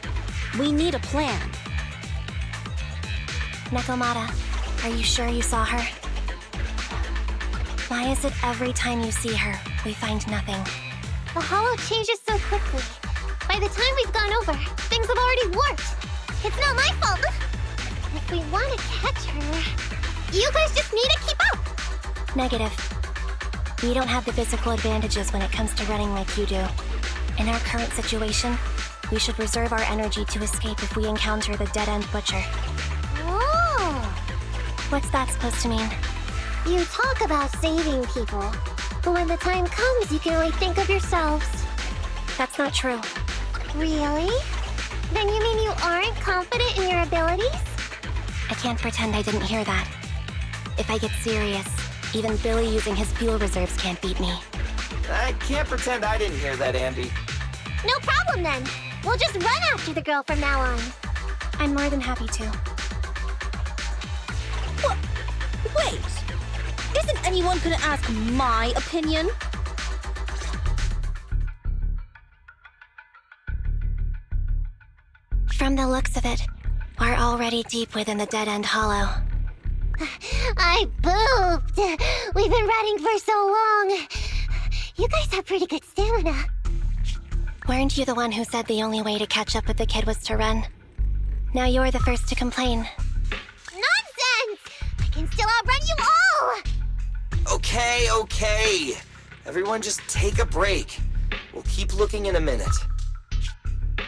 We need a plan. Nekomata, are you sure you saw her? Why is it every time you see her, we find nothing? The hollow changes so quickly. By the time we've gone over, things have already warped. It's not my fault. If we want to catch her, you guys just need to keep up. Negative. We don't have the physical advantages when it comes to running like you do. In our current situation, we should reserve our energy to escape if we encounter the dead-end butcher. Oh! What's that supposed to mean? You talk about saving people, but when the time comes, you can only think of yourselves. That's not true. Really? Then you mean you aren't confident in your abilities? I can't pretend I didn't hear that. If I get serious, even Billy using his fuel reserves can't beat me. I can't pretend I didn't hear that, Ambi. No problem then. We'll just run after the girl from now on. I'm more than happy to. Wait! This anyone could ask my opinion. From the looks of it, we're already deep within the dead-end hollow. I pooped! We've been running for so long. You guys have pretty good stamina. Weren't you the one who said the only way to catch up with the kid was to run? Now you're the first to complain. Nonsense! I can still outrun you all! Okay. Everyone just take a break. We'll keep looking in a minute.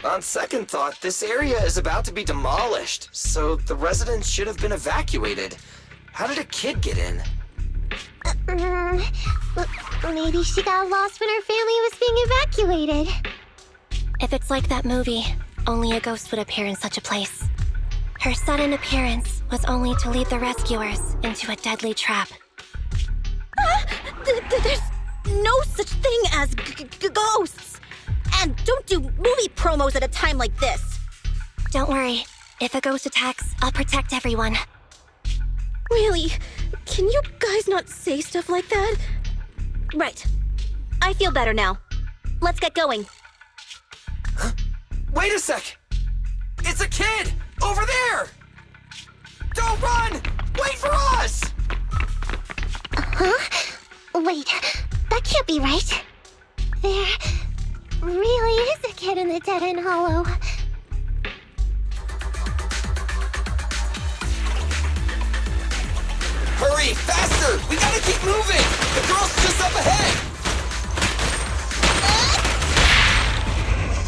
On second thought, this area is about to be demolished, so the residents should have been evacuated. How did a kid get in? Maybe she got lost when her family was being evacuated. If it's like that movie, only a ghost would appear in such a place. Her sudden appearance was only to lead the rescuers into a deadly trap. There's no such thing as ghosts. And don't do movie promos at a time like this. Don't worry. If a ghost attacks, I'll protect everyone. Really? Can you guys not say stuff like that? Right. I feel better now. Let's get going. Huh? Wait a sec! It's a kid! Over there! Don't run! Wait for us! Huh? Wait, that can't be right. There really is a kid in the dead-end hollow. Hurry, faster! We gotta keep moving! The girl's just up ahead!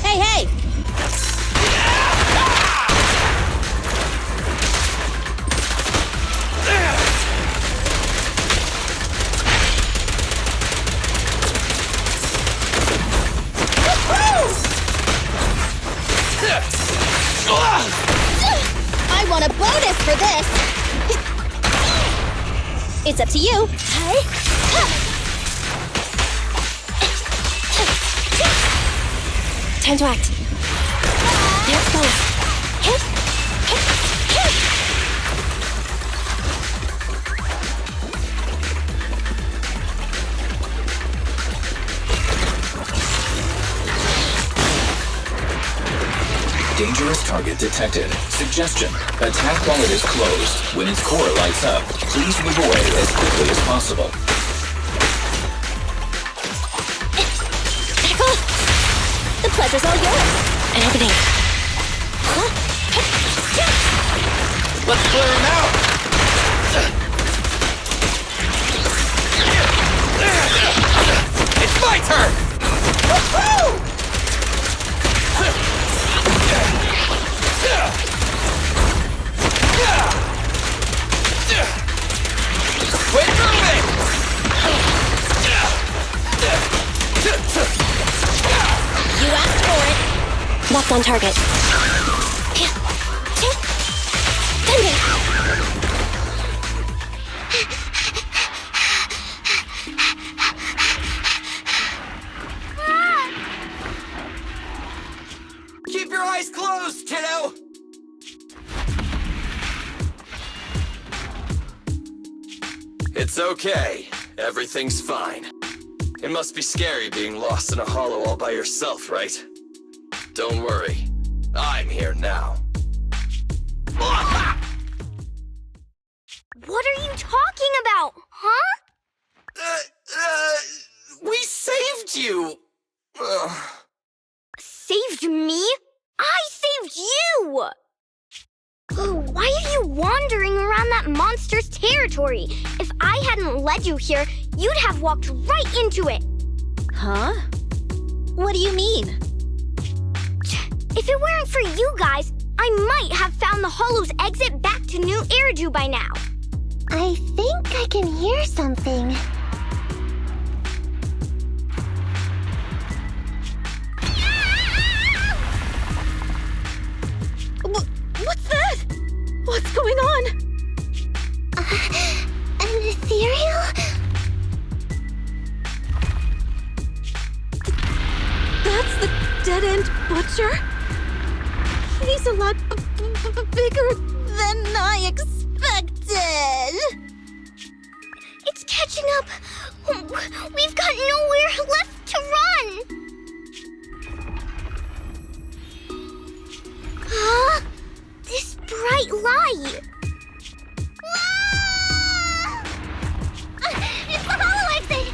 Hey! I want a bonus for this! It's up to you. Time to act. There it goes. Dangerous target detected. Suggestion: attack while it is closed. When its core lights up, please move away as quickly as possible. The pleasure's all yours. An opening. Let's clear him out! It's my turn! Woo-hoo! Quit moving! You asked for it. Locked on target. Keep your eyes closed, kiddo! It's okay. Everything's fine. It must be scary being lost in a hollow all by yourself, right? Don't worry. I'm here now. What are you talking about, huh? We saved you! Saved me? I saved you! Why are you wandering around that monster's territory? If I hadn't led you here, you'd have walked right into it. Huh? What do you mean? If it weren't for you guys, I might have found the hollow's exit back to New Eridu by now. I think I can hear something. What's that? What's going on? An ethereal? That's the dead-end butcher? He's a lot bigger than I expected. It's catching up. We've got nowhere left to run. This bright light. Ah! It's the hollow exit.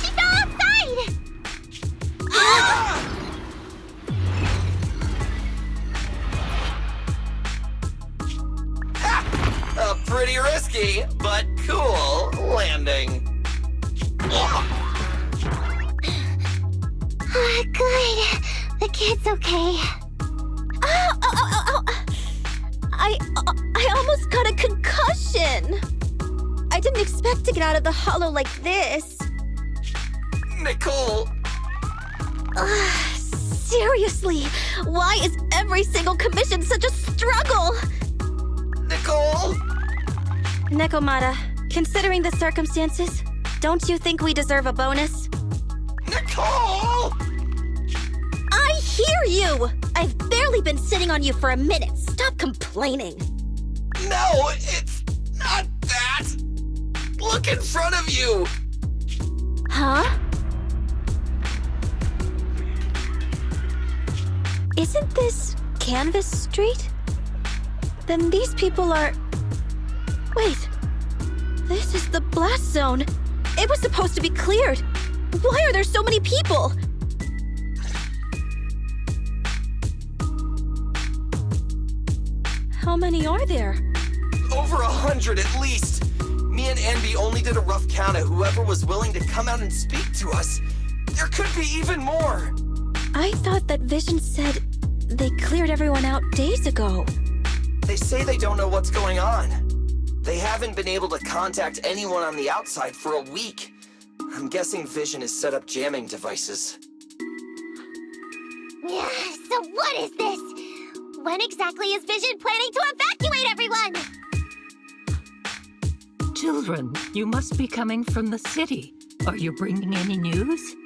She fell outside. Ah! A pretty risky, but cool landing. Good. The kid's okay. I almost got a concussion. I didn't expect to get out of the hollow like this. Nicole! Seriously, why is every single commission such a struggle? Nicole! Nekomata, considering the circumstances, don't you think we deserve a bonus? Nicole! I hear you! I've barely been sitting on you for a minute. Stop complaining. No, it's not that! Look in front of you! Huh? Isn't this Canvas Street? Then these people are... Wait. This is the blast zone. It was supposed to be cleared. Why are there so many people? How many are there? Over 100 at least. Me and Anby only did a rough count of whoever was willing to come out and speak to us. There could be even more. I thought that Vision said they cleared everyone out days ago. They say they don't know what's going on. They haven't been able to contact anyone on the outside for a week. I'm guessing Vision has set up jamming devices. Yeah, so what is this? When exactly is Vision planning to evacuate everyone? Children, you must be coming from the city. Are you bringing any news?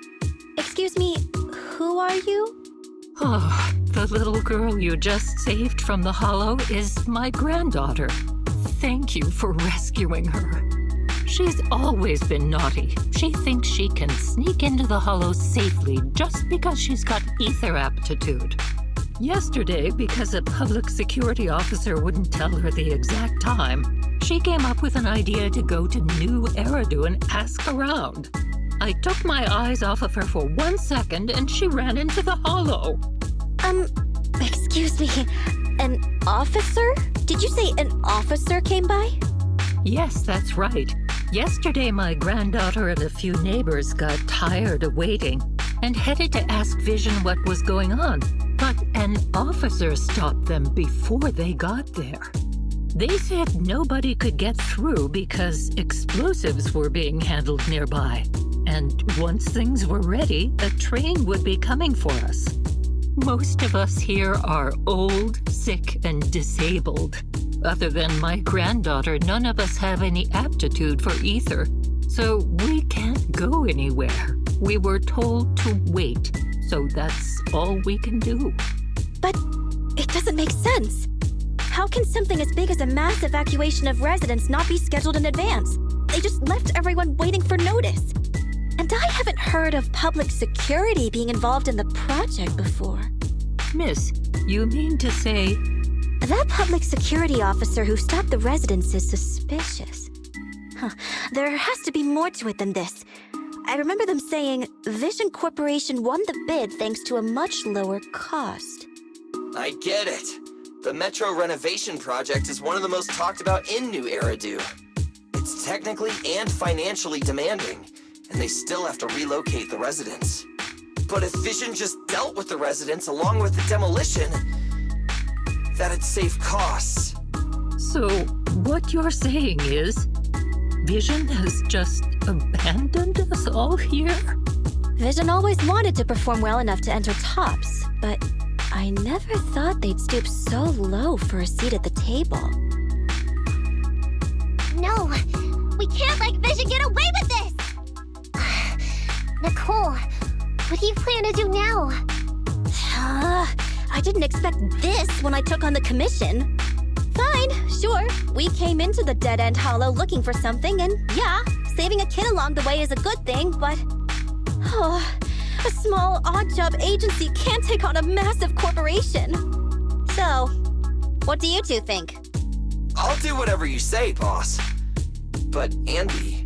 Excuse me, who are you? Oh, the little girl you just saved from the hollow is my granddaughter. Thank you for rescuing her. She's always been naughty. She thinks she can sneak into the hollow safely just because she's got ether aptitude. Yesterday, because a public security officer wouldn't tell her the exact time, she came up with an idea to go to New Eridu and ask around. I took my eyes off of her for 1 second and she ran into the hollow. Excuse me, an officer? Did you say an officer came by? Yes, that's right. Yesterday, my granddaughter and a few neighbors got tired of waiting and headed to ask Vision what was going on. But an officer stopped them before they got there. They said nobody could get through because explosives were being handled nearby. And once things were ready, a train would be coming for us. Most of us here are old, sick, and disabled. Other than my granddaughter, none of us have any aptitude for ether. So we can't go anywhere. We were told to wait. So that's all we can do. But it doesn't make sense. How can something as big as a mass evacuation of residents not be scheduled in advance? They just left everyone waiting for notice. And I haven't heard of public security being involved in the project before. Miss, you mean to say... That public security officer who stopped the residents is suspicious. There has to be more to it than this. I remember them saying Vision Corporation won the bid thanks to a much lower cost. I get it. The Metro renovation project is one of the most talked about in New Eridu. It's technically and financially demanding, and they still have to relocate the residents. But if Vision just dealt with the residents along with the demolition, that'd save costs. So, what you're saying is, Vision has just abandoned us all here? Vision always wanted to perform well enough to enter tops, but I never thought they'd stoop so low for a seat at the table. No, we can't let Vision get away with this! Nicole, what do you plan to do now? I didn't expect this when I took on the commission. Fine, sure. We came into the dead-end hollow looking for something, and yeah, saving a kid along the way is a good thing, but... Oh, a small, odd-job agency can't take on a massive corporation. So, what do you two think? I'll do whatever you say, boss. But Andy...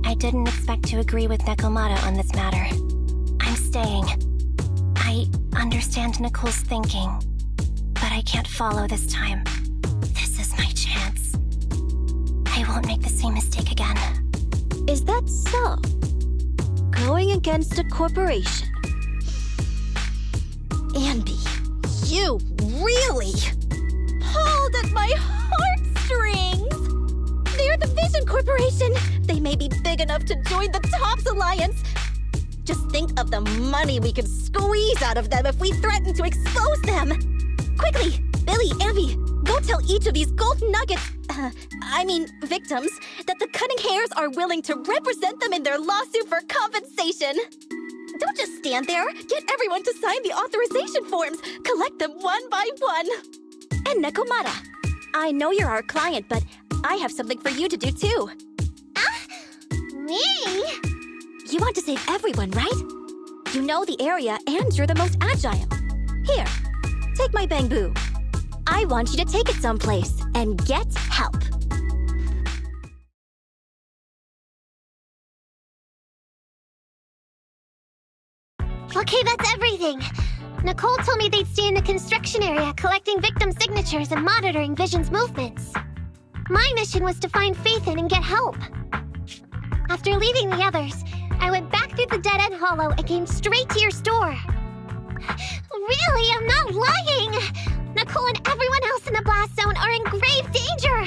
I didn't expect to agree with Nekomata on this matter. I'm staying. I understand Nicole's thinking, but I can't follow this time. This is my chance. I won't make the same mistake again. Is that so? Going against a corporation? Andy, you really pulled at my heartstrings! They're the Vision Corporation! They may be big enough to join the TOPS Alliance! Just think of the money we could squeeze out of them if we threaten to expose them! Quickly, Billy, Abby, go tell each of these gold nuggets, victims, that the Cunning Hares are willing to represent them in their lawsuit for compensation! Don't just stand there! Get everyone to sign the authorization forms! Collect them one by one! And Nekomata, I know you're our client, but I have something for you to do too. Me? You want to save everyone, right? You know the area and you're the most agile. Here, take my bamboo. I want you to take it someplace and get help. Okay, that's everything. Nicole told me they'd stay in the construction area collecting victim signatures and monitoring Vision's movements. My mission was to find Faithin and get help. After leaving the others, I went back through the dead-end hollow and came straight to your store. Really, I'm not lying! Nicole and everyone else in the blast zone are in grave danger!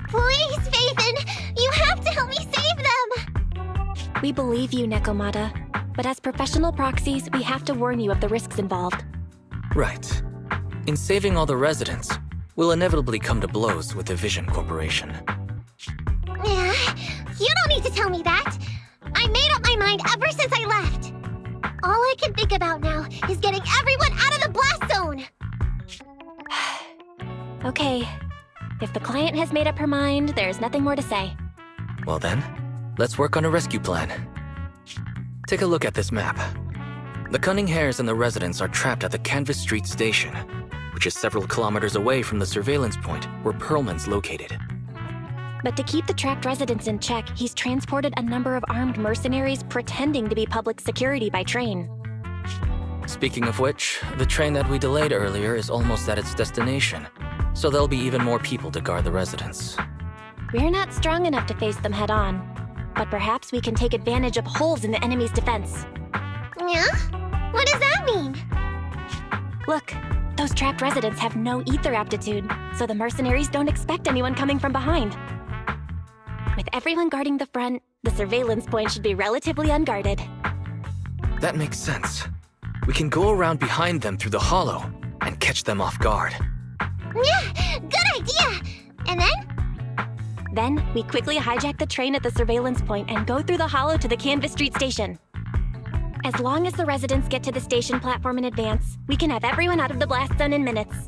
Please, Faithin, you have to help me save them! We believe you, Nekomata, but as professional proxies, we have to warn you of the risks involved. Right. In saving all the residents, we'll inevitably come to blows with the Vision Corporation. Yeah, you don't need to tell me that. I made up my mind ever since I left. All I can think about now is getting everyone out of the blast zone. Okay. If the client has made up her mind, there's nothing more to say. Well then, let's work on a rescue plan. Take a look at this map. The Cunning Hares and the residents are trapped at the Canvas Street station, which is several kilometers away from the surveillance point where Perlman's located. But to keep the trapped residents in check, he's transported a number of armed mercenaries pretending to be public security by train. Speaking of which, the train that we delayed earlier is almost at its destination, so there'll be even more people to guard the residents. We're not strong enough to face them head-on, but perhaps we can take advantage of holes in the enemy's defense. Yeah? What does that mean? Look, those trapped residents have no ether aptitude, so the mercenaries don't expect anyone coming from behind. With everyone guarding the front, the surveillance point should be relatively unguarded. That makes sense. We can go around behind them through the hollow and catch them off guard. Yeah, good idea! And then? Then, we quickly hijack the train at the surveillance point and go through the hollow to the Canvas Street station. As long as the residents get to the station platform in advance, we can have everyone out of the blast zone in minutes.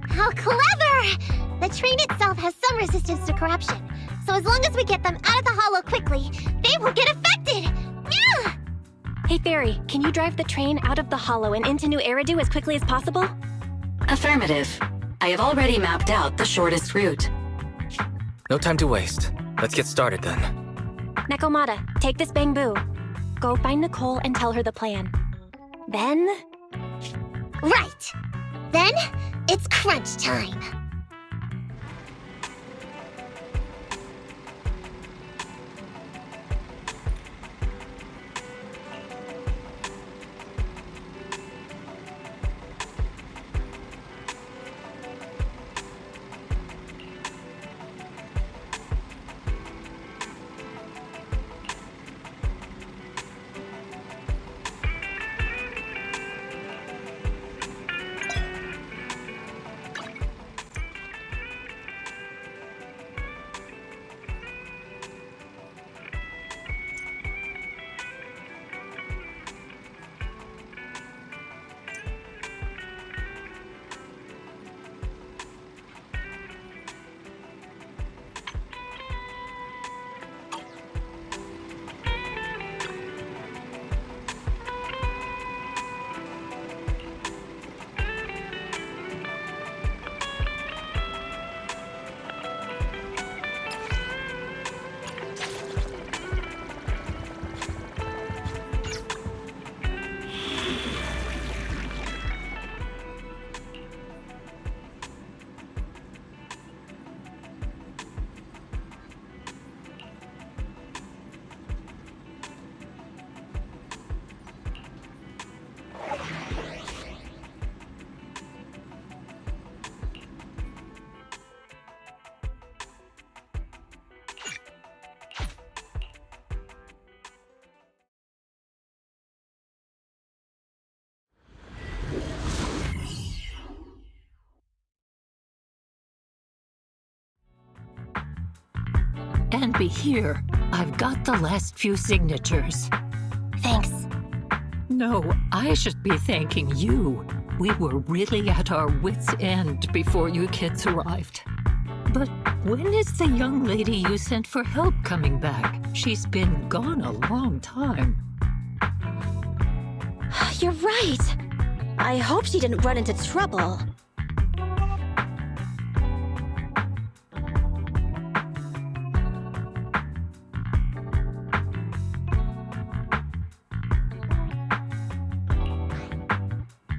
How clever! The train itself has some resistance to corruption, so as long as we get them out of the hollow quickly, they won't get affected! Yeah! Hey Fairy, can you drive the train out of the hollow and into New Eridu as quickly as possible? Affirmative. I have already mapped out the shortest route. No time to waste. Let's get started then. Nekomata, take this bamboo. Go find Nicole and tell her the plan. Then... Right! Then, it's crunch time! Ambi, here. I've got the last few signatures. Thanks. No, I should be thanking you. We were really at our wits' end before you kids arrived. But when is the young lady you sent for help coming back? She's been gone a long time. You're right. I hope she didn't run into trouble.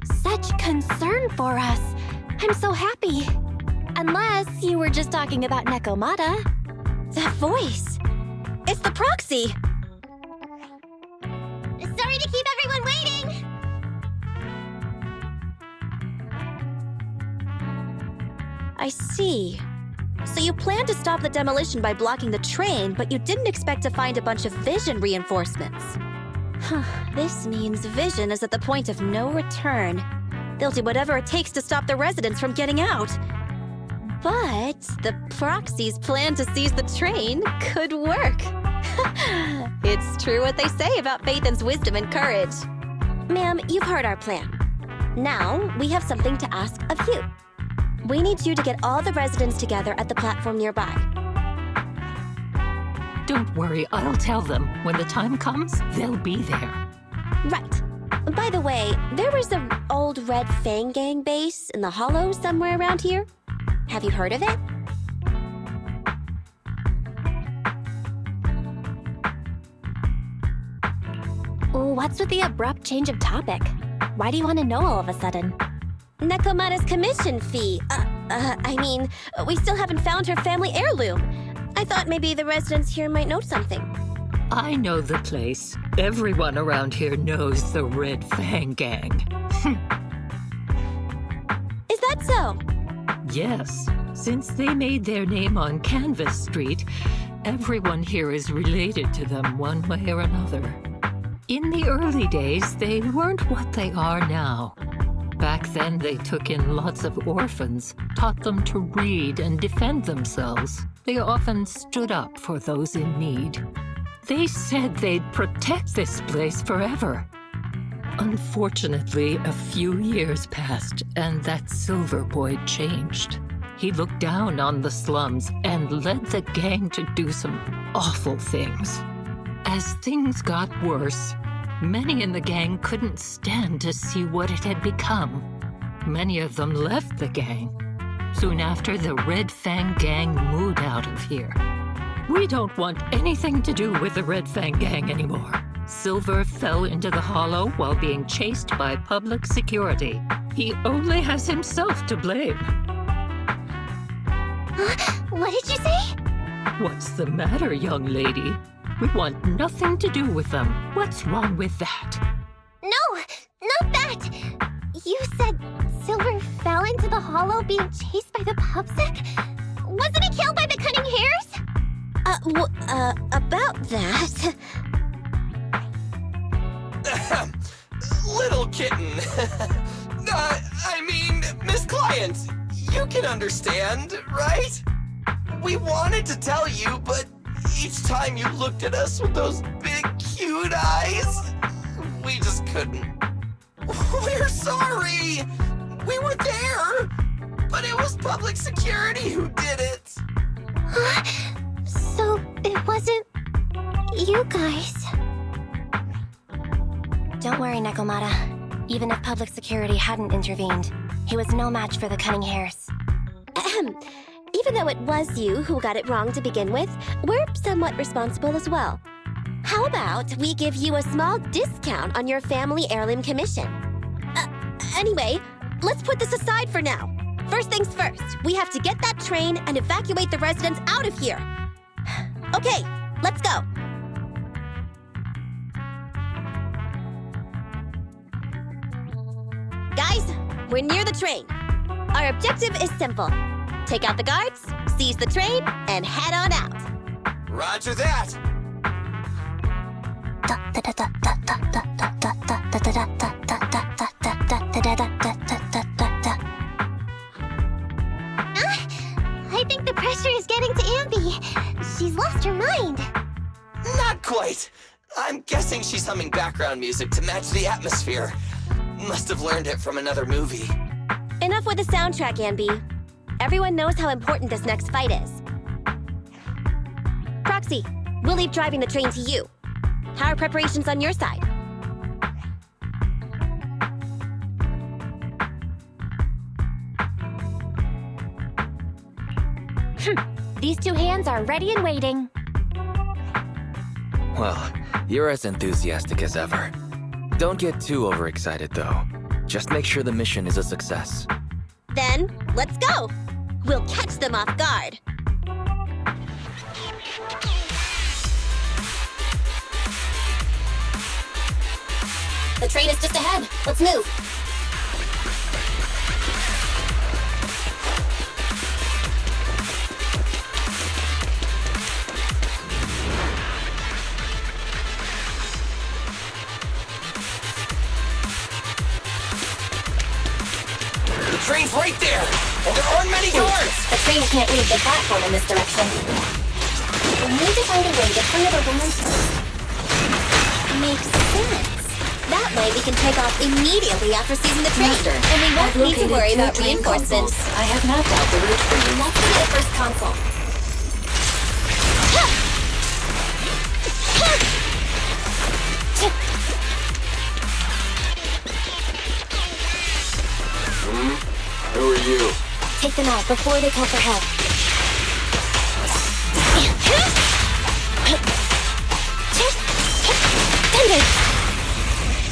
Such concern for us. I'm so happy. Unless you were just talking about Nekomata. That voice. It's the proxy. Sorry to keep everyone waiting. I see. So you planned to stop the demolition by blocking the train, but you didn't expect to find a bunch of vision reinforcements. This means Vision is at the point of no return. They'll do whatever it takes to stop the residents from getting out. But the proxy's plan to seize the train could work. It's true what they say about Phaethon's wisdom and courage. Ma'am, you've heard our plan. Now, we have something to ask of you. We need you to get all the residents together at the platform nearby. Don't worry, I'll tell them. When the time comes, they'll be there. Right. By the way, there was an old Red Fang Gang base in the Hollow somewhere around here. Have you heard of it? What's with the abrupt change of topic? Why do you want to know all of a sudden? Nekomata's commission fee. We still haven't found her family heirloom. I thought maybe the residents here might know something. I know the place. Everyone around here knows the Red Fang Gang. Is that so? Yes. Since they made their name on Canvas Street, everyone here is related to them one way or another. In the early days, they weren't what they are now. Back then, they took in lots of orphans, taught them to read and defend themselves. They often stood up for those in need. They said they'd protect this place forever. Unfortunately, a few years passed, and that Silver Boy changed. He looked down on the slums and led the gang to do some awful things. As things got worse, many in the gang couldn't stand to see what it had become. Many of them left the gang. Soon after, the Red Fang Gang moved out of here. We don't want anything to do with the Red Fang Gang anymore. Silver fell into the Hollow while being chased by public security. He only has himself to blame. What did you say? What's the matter, young lady? We want nothing to do with them. What's wrong with that? No, not that. You said Silver fell into the Hollow being chased by the pubsec? Wasn't he killed by the Cunning Hares? About that... Little kitten. Miss Client, you can understand, right? We wanted to tell you, but each time you looked at us with those big, cute eyes, we just couldn't. We're sorry. We were there, but it was public security who did it. So it wasn't you guys. Don't worry, Nekomata. Even if public security hadn't intervened, he was no match for the Cunning Hares. Even though it was you who got it wrong to begin with, we're somewhat responsible as well. How about we give you a small discount on your family heirloom commission? Anyway, let's put this aside for now. First things first, we have to get that train and evacuate the residents out of here. Okay, let's go. Guys, we're near the train. Our objective is simple. Take out the guards, seize the train, and head on out. Roger that. I think the pressure is getting to Ambi. she's lost her mind. Not quite. I'm guessing she's humming background music to match the atmosphere. Must have learned it from another movie. Enough with the soundtrack, Anby. Everyone knows how important this next fight is. Proxy, we'll leave driving the train to you. How are preparations on your side? These two hands are ready and waiting. Well, you're as enthusiastic as ever. Don't get too overexcited, though. Just make sure the mission is a success. Then, let's go! We'll catch them off guard. The train is just ahead. Let's move. The train's right there, and there aren't many guards! The train can't leave the platform in this direction. We need to find a way to turn it around. Makes sense. That way we can take off immediately after seizing the train. Master, And we won't I've need to located worry 2 about train reinforcements. consoles. I have mapped out the route for you. Let's go to the first console. Who are you? Take them out before they call for help. Thunder!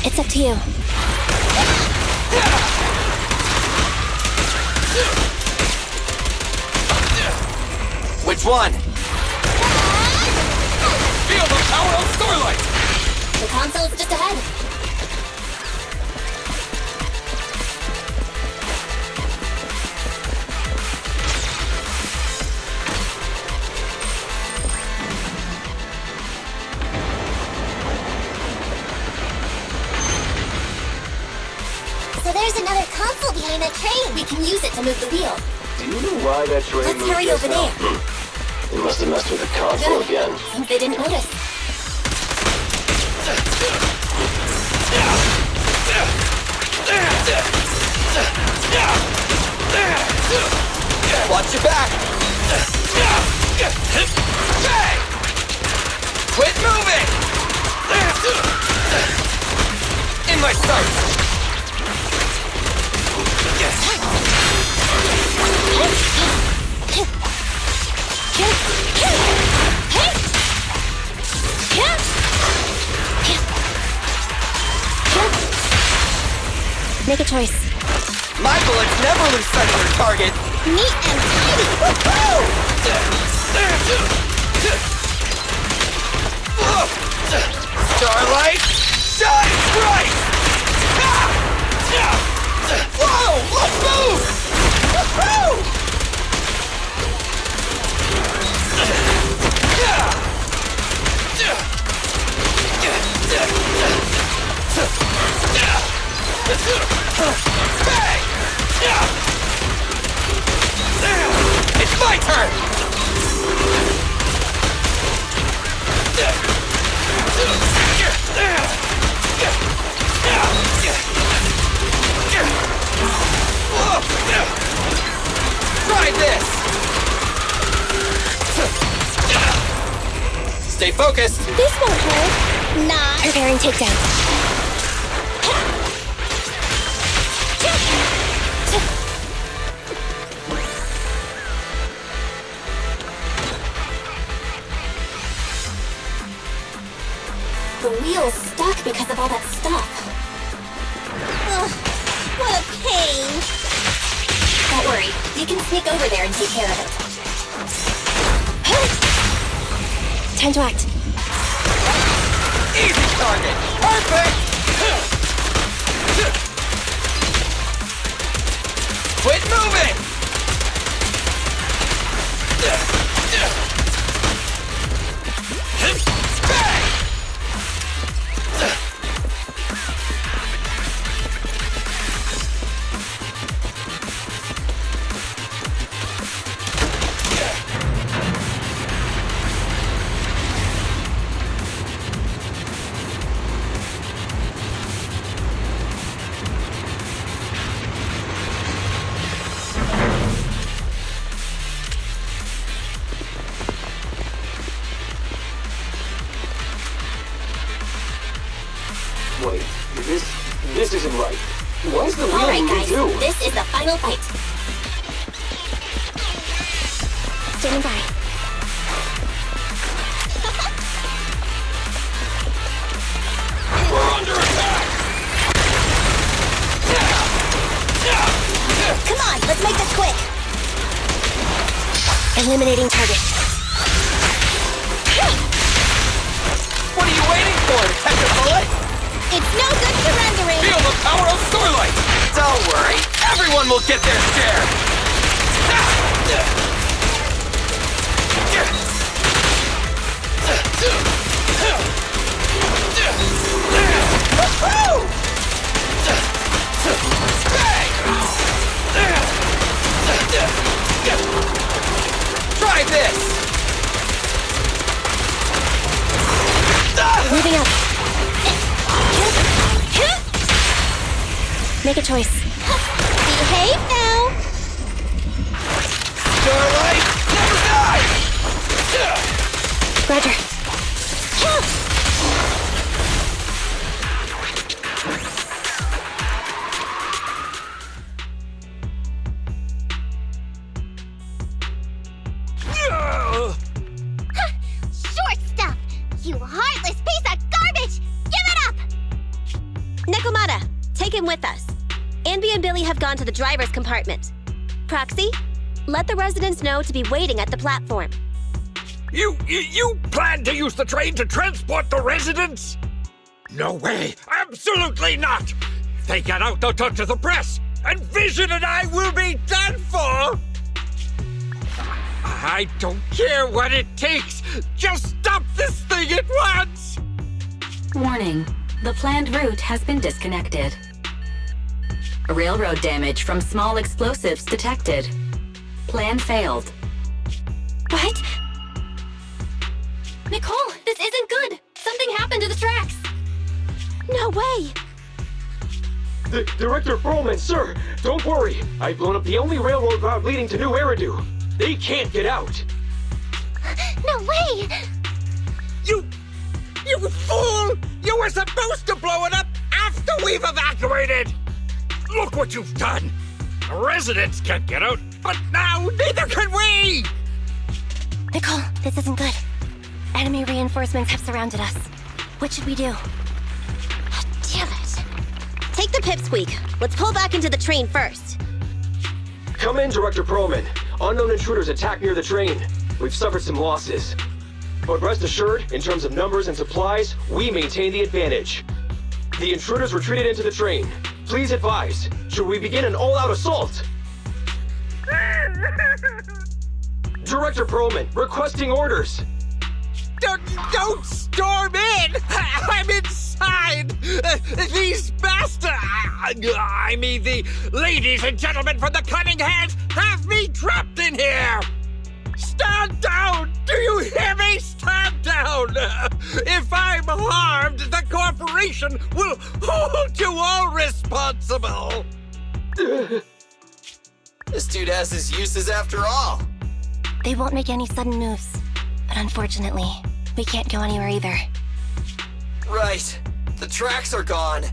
It's up to you. Which one? Feel the power of Starlight! The console's just ahead. So there's another console behind the train. We can use it to move the wheel. Do you know why that train Let's moved hurry just over now? there. They must have messed with the console Good. again. Seems they didn't notice. Watch your back! Hey! Quit moving! In my sights! Make a choice. My bullets never lose sight of their target! Neat and tidy. Starlight, shine bright! Whoa, let's move! Bang! It's my turn! Try this! Stay focused! This won't hurt. Nah. Preparing takedown. The wheel's stuck because of all that stuff. Ugh, what a pain. Don't worry, you can sneak over there and take care of it. Time to act. Easy target! Perfect! Quit moving! Bang! what Alright, we guys, do? this is the final fight. Standing by. We're under attack! Come on, let's make this quick. Eliminating target. What are you waiting for, to catch a bullet? It's no good surrendering. Feel the power of Starlight! Don't worry, everyone will get their share! Try this! Moving up. Make a choice. Behave now. Starlight, never die! Roger. Short stuff! You heartless piece of garbage! Give it up! Nekomata, take him with us. Anby and Billy have gone to the driver's compartment. Proxy, let the residents know to be waiting at the platform. You plan to use the train to transport the residents? No way! Absolutely not! If they get out, they'll talk to the press, and Vision and I will be done for! I don't care what it takes! Just stop this thing at once! Warning. The planned route has been disconnected. Railroad damage from small explosives detected. Plan failed. What? Nicole, this isn't good! Something happened to the tracks! No way! Director Perlman, sir, don't worry. I've blown up the only railroad route leading to New Eridu. They can't get out. No way! You fool! You were supposed to blow it up after we've evacuated! Look what you've done! The residents can't get out, but now neither can we! Nicole, this isn't good. Enemy reinforcements have surrounded us. What should we do? Damn it. Take the pipsqueak. Let's pull back into the train first. Come in, Director Perlman. Unknown intruders attacked near the train. We've suffered some losses. But rest assured, in terms of numbers and supplies, we maintain the advantage. The intruders retreated into the train. Please advise, should we begin an all-out assault? Director Perlman, requesting orders. Don't storm in! I'm inside! These bastards! I mean, the ladies and gentlemen from the Cunning Hare have me trapped in here! Stand down! Do you hear me? Stand down! If I'm harmed, the corporation will hold you all responsible! This dude has his uses after all. They won't make any sudden moves. But unfortunately, we can't go anywhere either. Right. The tracks are gone.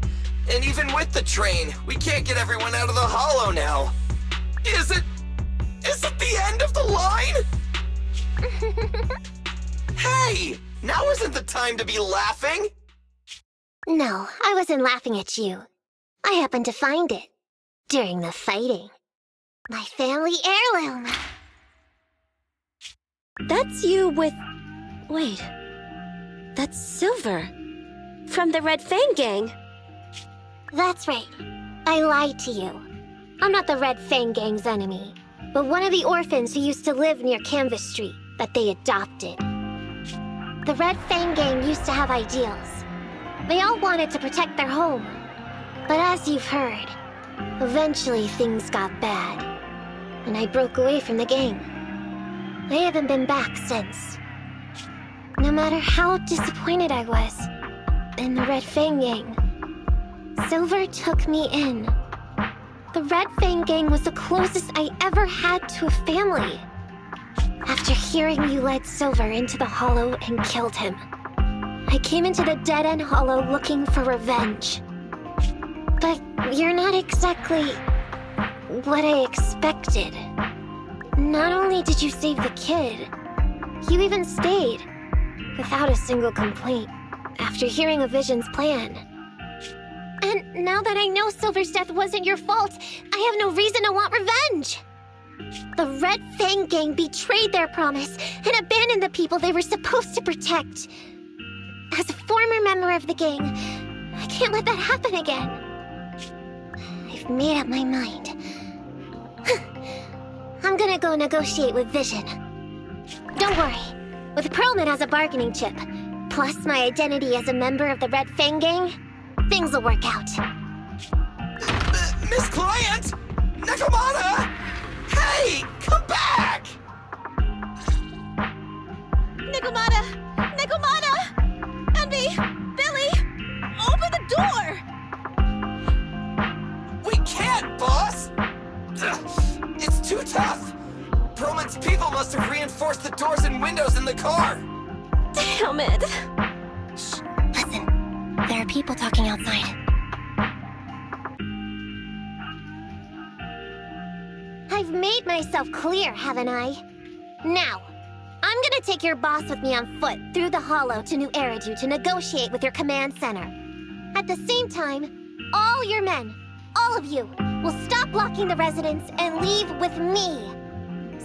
And even with the train, we can't get everyone out of the hollow now. Is it the end of the line? Hey! Now isn't the time to be laughing! No, I wasn't laughing at you. I happened to find it. During the fighting. My family heirloom. That's you with... Wait. That's Silver. From the Red Fang Gang. That's right. I lied to you. I'm not the Red Fang Gang's enemy, but one of the orphans who used to live near Canvas Street that they adopted. The Red Fang Gang used to have ideals. They all wanted to protect their home. But as you've heard, eventually things got bad, and I broke away from the gang. I haven't been back since. No matter how disappointed I was in the Red Fang Gang, Silver took me in. The Red Fang Gang was the closest I ever had to a family. After hearing you led Silver into the Hollow and killed him, I came into the Dead End Hollow looking for revenge. But you're not exactly what I expected. Not only did you save the kid, you even stayed, without a single complaint, after hearing of Vision's plan. And now that I know Silver's death wasn't your fault, I have no reason to want revenge! The Red Fang Gang betrayed their promise and abandoned the people they were supposed to protect. As a former member of the gang, I can't let that happen again. I've made up my mind. I'm gonna go negotiate with Vision. Don't worry. With Perlman as a bargaining chip, plus my identity as a member of the Red Fang Gang, things will work out. Miss Client! Nekomata! Hey! Come back! Nekomata! Nekomata! Envy! Billy! Open the door! We can't, boss! It's too tough! Perlman's people must have reinforced the doors and windows in the car! Damn it! Shh, listen. There are people talking outside. I've made myself clear, haven't I? Now, I'm gonna take your boss with me on foot through the hollow to New Eridu to negotiate with your command center. At the same time, all your men, all of you, will stop blocking the residents and leave with me.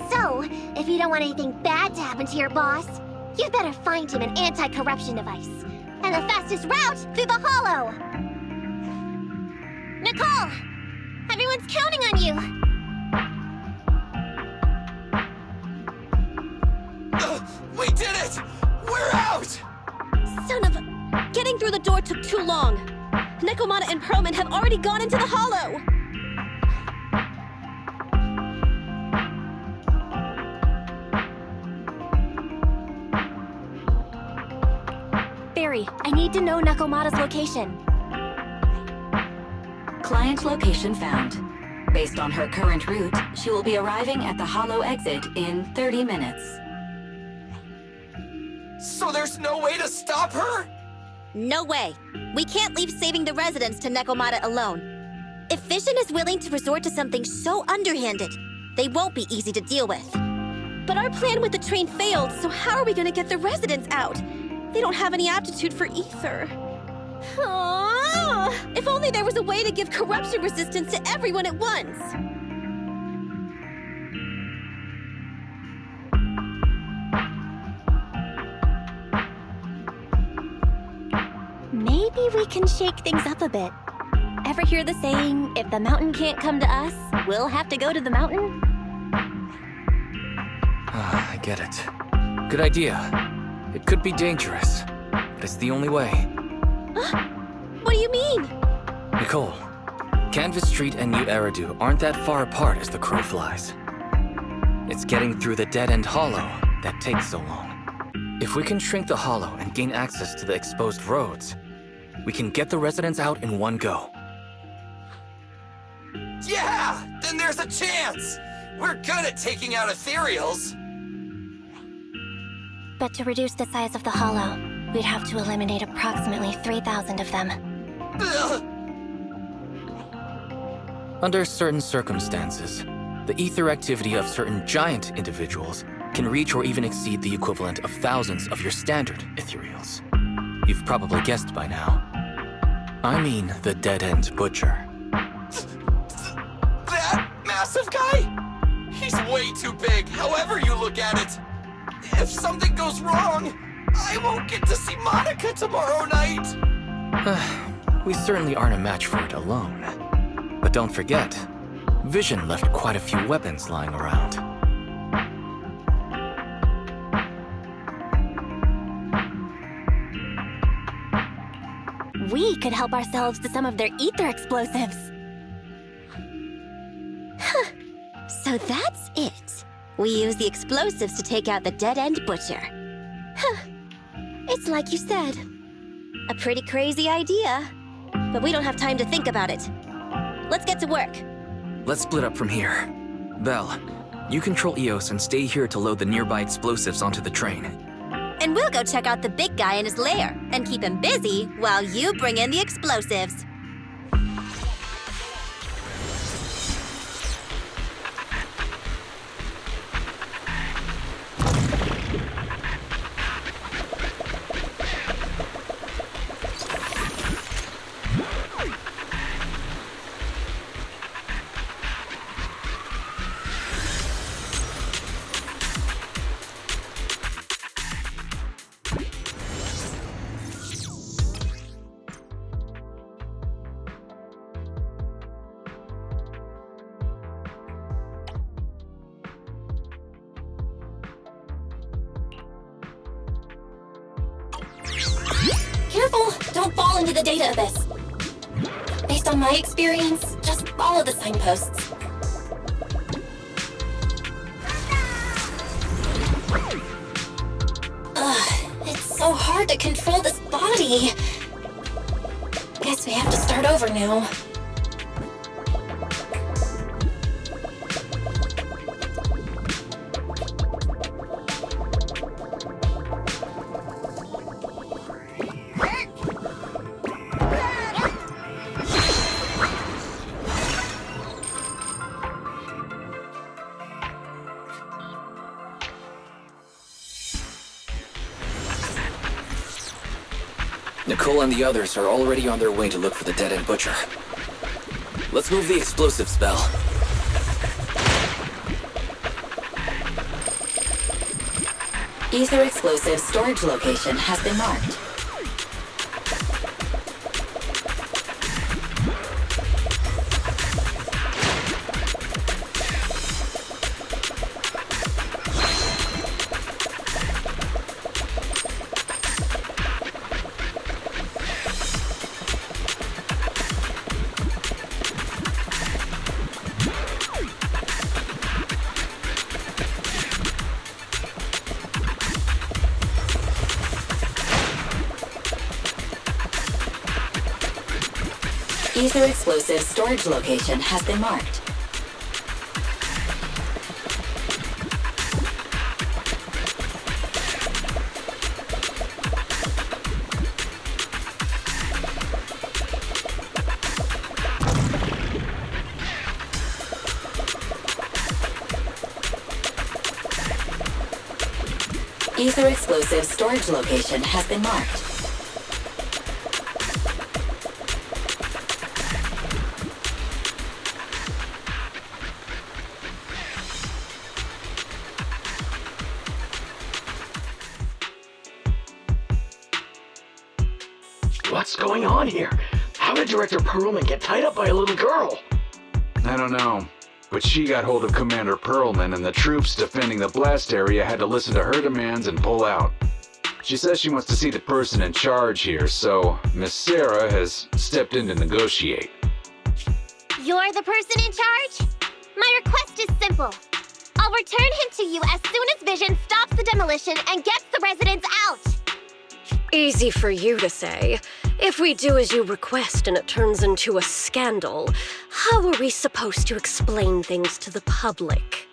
So, if you don't want anything bad to happen to your boss, you better find him an anti-corruption device. And the fastest route through the hollow! Nicole! Everyone's counting on you! We did it! We're out! Son of a... Getting through the door took too long. Nekomata and Perlman have already gone into the hollow! Barry, I need to know Nekomata's location. Client location found. Based on her current route, she will be arriving at the hollow exit in 30 minutes. So there's no way to stop her? No way. We can't leave saving the residents to Nekomata alone. If Vision is willing to resort to something so underhanded, they won't be easy to deal with. But our plan with the train failed, so how are we gonna get the residents out? They don't have any aptitude for ether. Oh, if only there was a way to give corruption resistance to everyone at once. Maybe we can shake things up a bit. Ever hear the saying, if the mountain can't come to us, we'll have to go to the mountain? I get it. Good idea. It could be dangerous, but it's the only way. What do you mean? Nicole, Canvas Street and New Eridu aren't that far apart as the crow flies. It's getting through the dead-end hollow that takes so long. If we can shrink the hollow and gain access to the exposed roads, we can get the residents out in one go. Yeah! Then there's a chance! We're good at taking out ethereals! But to reduce the size of the hollow, we'd have to eliminate approximately 3,000 of them. Ugh. Under certain circumstances, the ether activity of certain giant individuals can reach or even exceed the equivalent of thousands of your standard ethereals. You've probably guessed by now. I mean the dead-end butcher. That massive guy? He's way too big, however you look at it. If something goes wrong, I won't get to see Monica tomorrow night. We certainly aren't a match for it alone. But don't forget, Vision left quite a few weapons lying around. We could help ourselves to some of their ether explosives. So that's it. We use the explosives to take out the dead-end butcher. It's like you said. A pretty crazy idea. But we don't have time to think about it. Let's get to work. Let's split up from here. Belle, you control Eos and stay here to load the nearby explosives onto the train. And we'll go check out the big guy in his lair and keep him busy while you bring in the explosives. careful! Don't fall into the data abyss. Based on my experience, just follow the signposts. It's so hard to control this body. Guess we have to start over now. Nicole and the others are already on their way to look for the dead-end butcher. Let's move the explosive spell. Ether explosive storage location has been marked. Ether explosive storage location has been marked. Ether explosive storage location has been marked. What's going on here? How did Director Perlman get tied up by a little girl? I don't know, but she got hold of Commander Perlman and the troops defending the blast area had to listen to her demands and pull out. She says she wants to see the person in charge here, so Miss Sarah has stepped in to negotiate. You're the person in charge? My request is simple. I'll return him to you as soon as Vision stops the demolition and gets the residents out. Easy for you to say. If we do as you request and it turns into a scandal, how are we supposed to explain things to the public?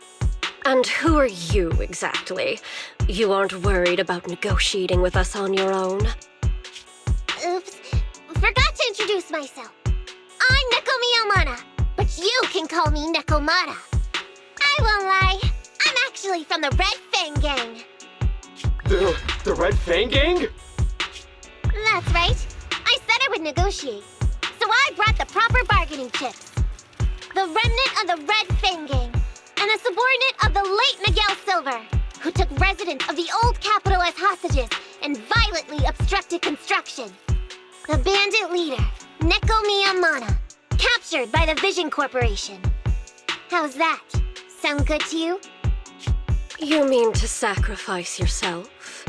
And who are you, exactly? You aren't worried about negotiating with us on your own? Oops. Forgot to introduce myself. I'm Neko Miyamana, but you can call me Nekomata. I won't lie. I'm actually from the Red Fang Gang. The Red Fang Gang? That's right. I said I would negotiate. So I brought the proper bargaining chips. The remnant of the Red Fang Gang, and a subordinate of the late Miguel Silver, who took residents of the old capital as hostages and violently obstructed construction. The bandit leader, Neko Miyamana, captured by the Vision Corporation. How's that? Sound good to you? You mean to sacrifice yourself?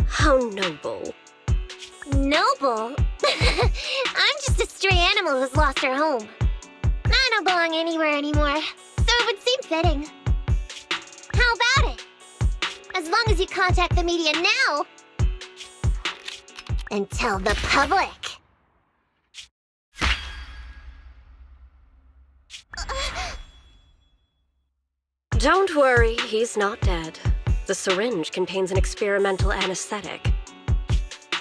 How noble. Noble? I'm just a stray animal who's lost her home. I don't belong anywhere anymore, so it would seem fitting. How about it? As long as you contact the media now and tell the public. Don't worry, he's not dead. The syringe contains an experimental anesthetic.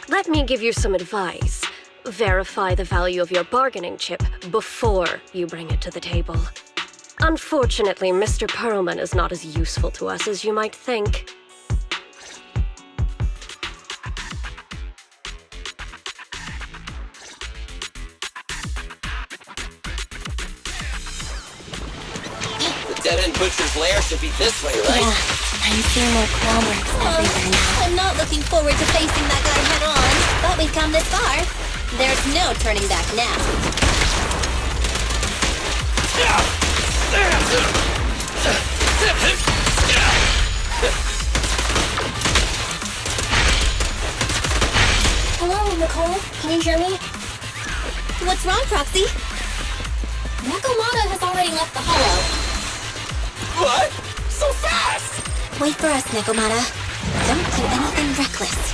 Let me give you some advice. Verify the value of your bargaining chip before you bring it to the table. Unfortunately, Mr. Perlman is not as useful to us as you might think. The dead-end butcher's lair should be this way, right? Yeah, I'm seeing more claw marks everywhere now. I'm not looking forward to facing that guy head-on, but we've come this far. There's no turning back now. Hello, Nicole. hear me? What's wrong, Proxy? Nekomata has already left the hollow. What? So fast! Wait for us, Nekomata. Don't do anything reckless.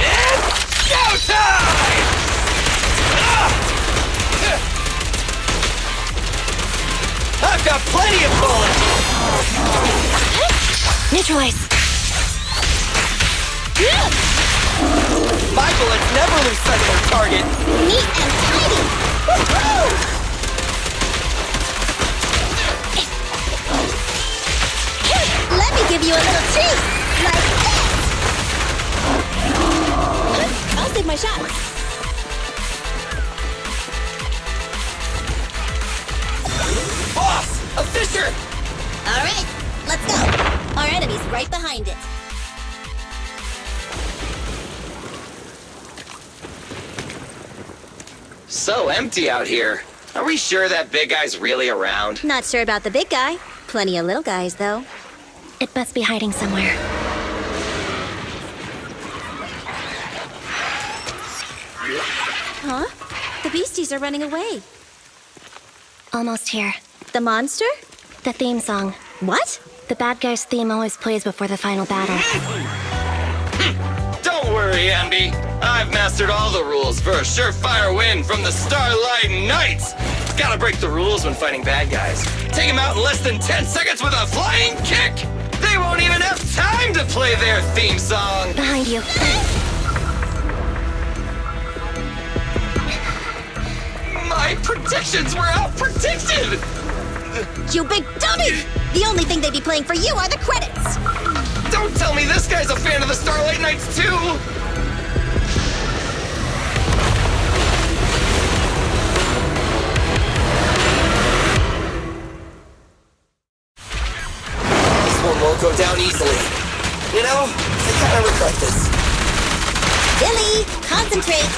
It's showtime! I've got plenty of bullets! Neutralize. My bullets never lose sight of their target. Neat and tidy! Woohoo! Let me give you a little treat! Like this! I'll save my shots. Boss! A fisher! All right, let's go. Our enemy's right behind it. So empty out here. Are we sure that big guy's really around? Not sure about the big guy. Plenty of little guys, though. It must be hiding somewhere. Huh? The beasties are running away. Almost here. The monster? The theme song. What? The bad guy's theme always plays before the final battle. Don't worry, Ambi. I've mastered all the rules for a surefire win from the Starlight Knights. Gotta break the rules when fighting bad guys. Take them out in less than 10 seconds with a flying kick! They won't even have time to play their theme song! Behind you. My predictions were out-predicted! You big dummy! The only thing they'd be playing for you are the credits! Don't tell me this guy's a fan of the Starlight Knights, too! This one won't go down easily. You know, I kinda regret this. Billy, concentrate!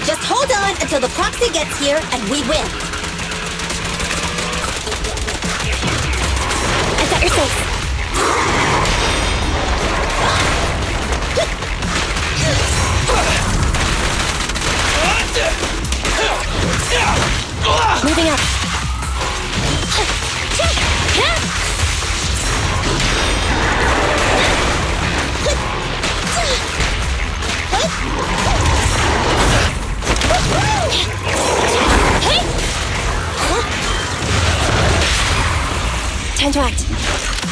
Just hold on until the proxy gets here and we win. I've got your safe. Moving up. Time to act.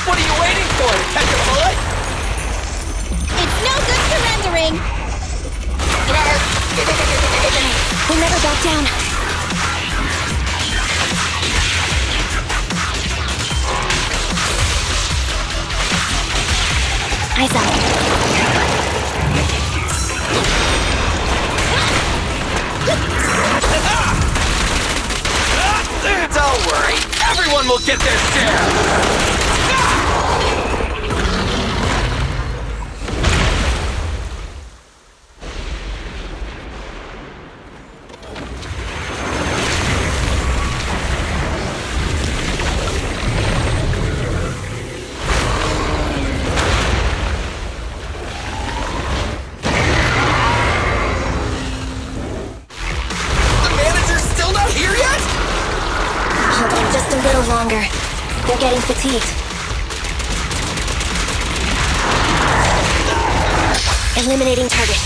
What are you waiting for? Catch a bullet? It's no good surrendering! We'll never back down. Eyes up. Don't worry, everyone will get their share! Longer. They're getting fatigued. Eliminating target.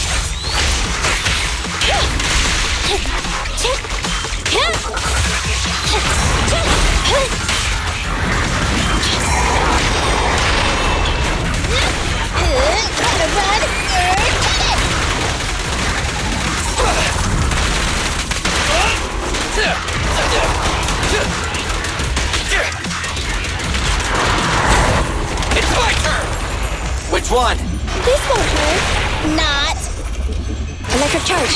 Which one? This won't hurt. Not. Electric charge.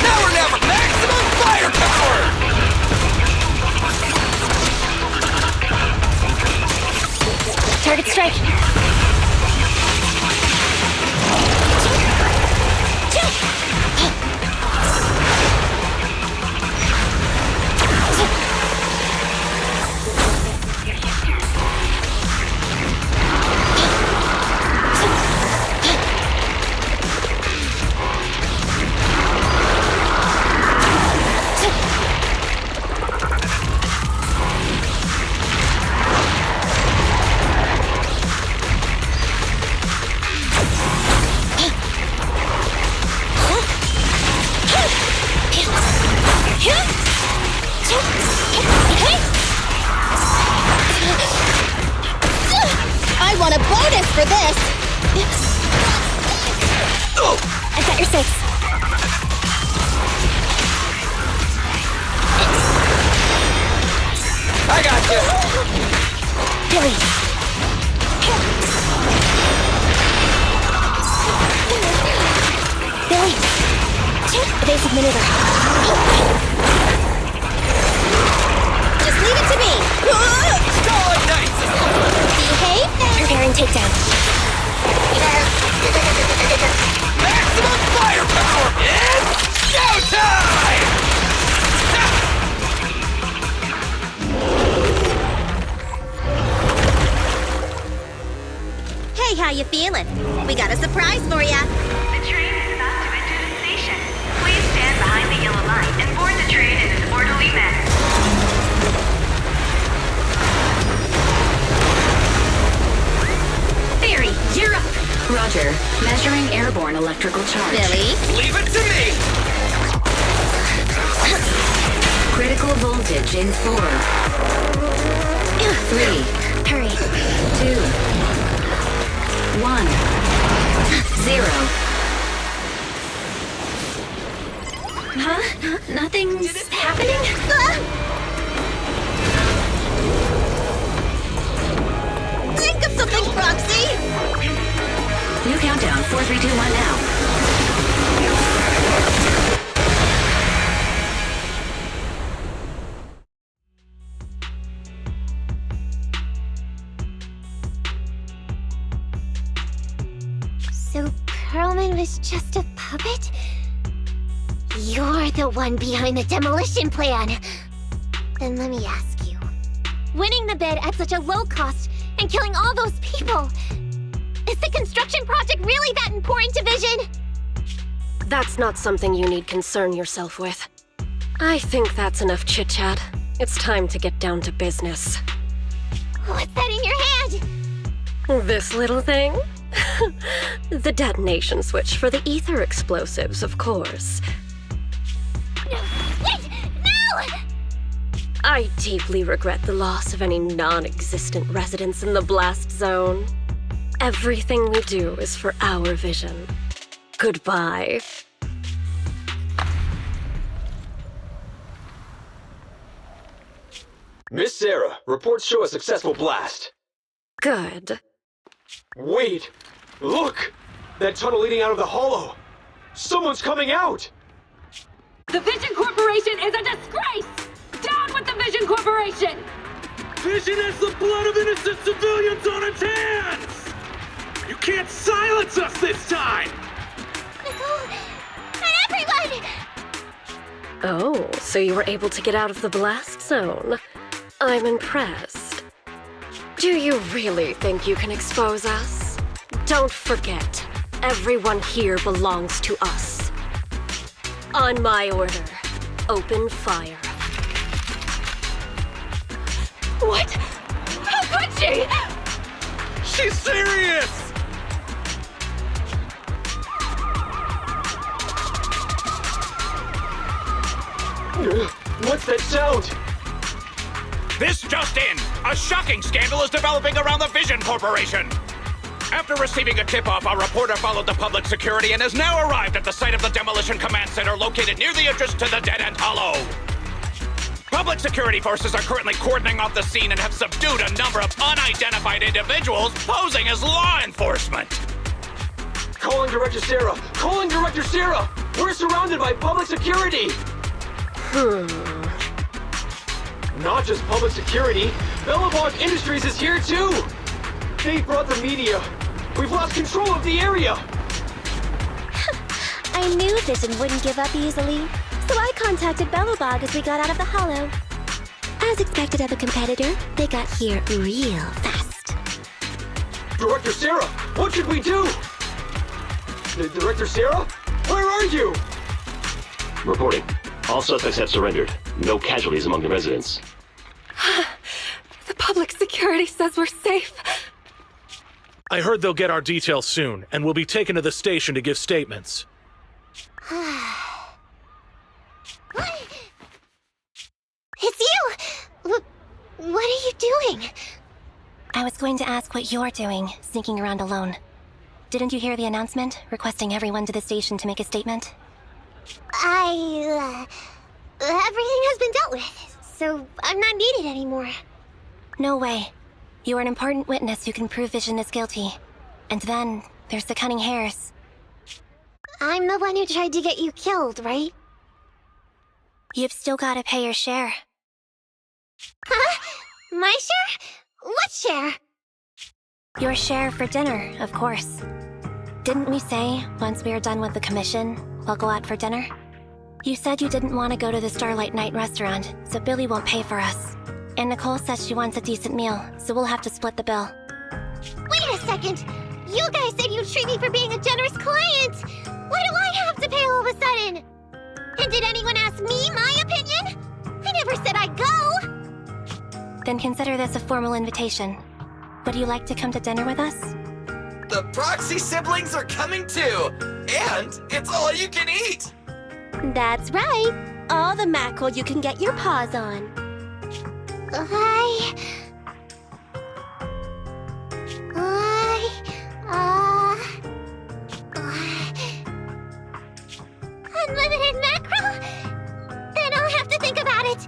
Now or never! Maximum firepower! Target strike. a bonus for this! I got your 6. I got you! Billy! Billy! Evasive maneuver. Just leave it to me! Starlight Knights! Behave now! Preparing takedown. Maximum firepower! It's showtime! Hey, how you feeling? We got a surprise for ya. The train is about to enter the station. Please stand behind the yellow line and board the train in an orderly manner. Fairy, you're up! Roger. Measuring airborne electrical charge. Billy? Leave it to me! Critical voltage in 4. 3. Hurry. 2. 1. 0. Huh? Nothing's happening? Think of something, Proxy! New countdown. 4, 3, 2, 1 now. So Perlman was just a puppet? You're the one behind the demolition plan! Then let me ask you. Winning the bid at such a low cost and killing all those people, is the construction project really that important to Vision? That's not something you need concern yourself with. I think that's enough chit-chat. It's time to get down to business. What's that in your hand? This little thing? The detonation switch for the ether explosives, of course. Wait! No! I deeply regret the loss of any non-existent residents in the blast zone. Everything we do is for our vision. Goodbye. Miss Sarah, reports show a successful blast. Good. Wait! Look! That tunnel leading out of the hollow! Someone's coming out! The Vision Corporation is a disgrace! Down with the Vision Corporation! Vision has the blood of innocent civilians on its hands! You can't silence us this time! Everyone! Oh, so you were able to get out of the blast zone. I'm impressed. Do you really think you can expose us? Don't forget, everyone here belongs to us. On my order, open fire. What? How could she? She's serious! What's that sound? This just in! A shocking scandal is developing around the Vision Corporation! After receiving a tip-off, our reporter followed the public security and has now arrived at the site of the Demolition Command Center located near the entrance to the Dead-End Hollow. Public security forces are currently cordoning off the scene and have subdued a number of unidentified individuals posing as law enforcement. Calling Director Sarah! Calling Director Sarah! We're surrounded by public security! Not just public security, Belobog Industries is here too! They brought the media. We've lost control of the area! I knew Vision wouldn't give up easily, so I contacted Belobog as we got out of the hollow. As expected of a competitor, they got here real fast. Director Sarah, what should we do? Director Sarah? Where are you? Reporting. All suspects have surrendered. No casualties among the residents. The public security says we're safe. I heard they'll get our details soon, and we'll be taken to the station to give statements. It's you! What are you doing? I was going to ask what you're doing, sneaking around alone. Didn't you hear the announcement, requesting everyone to the station to make a statement? Everything has been dealt with, so I'm not needed anymore. No way. You are an important witness who can prove Vision is guilty. And then, there's the Cunning Hares. I'm the one who tried to get you killed, right? You've still gotta pay your share. Huh? My share? What share? Your share for dinner, of course. Didn't we say, once we are done with the commission, we'll go out for dinner? You said you didn't want to go to the Starlight Night restaurant, so Billy won't pay for us. And Nicole says she wants a decent meal, so we'll have to split the bill. Wait a second! You guys said you'd treat me for being a generous client! Why do I have to pay all of a sudden? And did anyone ask me my opinion? I never said I'd go! Then consider this a formal invitation. Would you like to come to dinner with us? The Proxy siblings are coming too! And it's all you can eat! That's right. All the mackerel you can get your paws on. Unlimited mackerel? Then I'll have to think about it.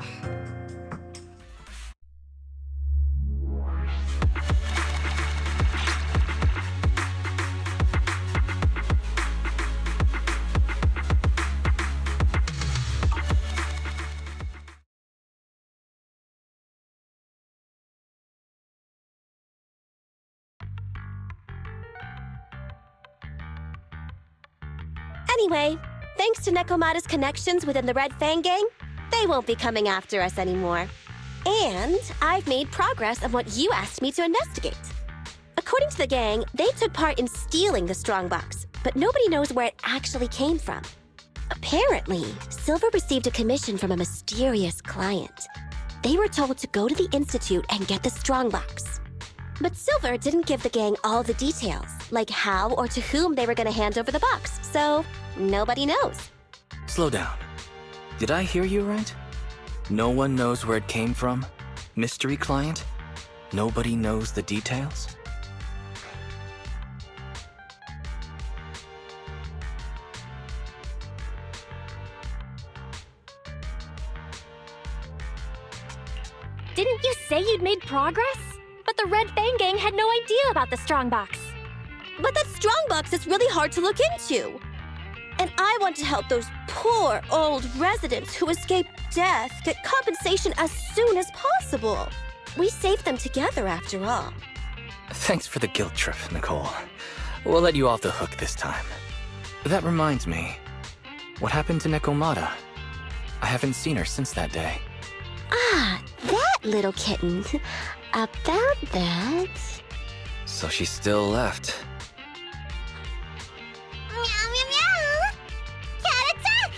Anyway, thanks to Nekomata's connections within the Red Fang Gang, they won't be coming after us anymore. And I've made progress on what you asked me to investigate. According to the gang, they took part in stealing the strongbox, but nobody knows where it actually came from. Apparently, Silver received a commission from a mysterious client. They were told to go to the Institute and get the strongbox. But Silver didn't give the gang all the details, like how or to whom they were going to hand over the box, so nobody knows. Slow down. Did I hear you right? No one knows where it came from? Mystery client? Nobody knows the details? Didn't you say you'd made progress? But the Red Fang Gang had no idea about the strongbox. But that strongbox is really hard to look into. And I want to help those poor old residents who escaped death get compensation as soon as possible. We saved them together after all. Thanks for the guilt trip, Nicole. We'll let you off the hook this time. That reminds me. What happened to Nekomata? I haven't seen her since that day. Ah, that little kitten. About that... So she still left. Meow, meow, meow! Cat attack!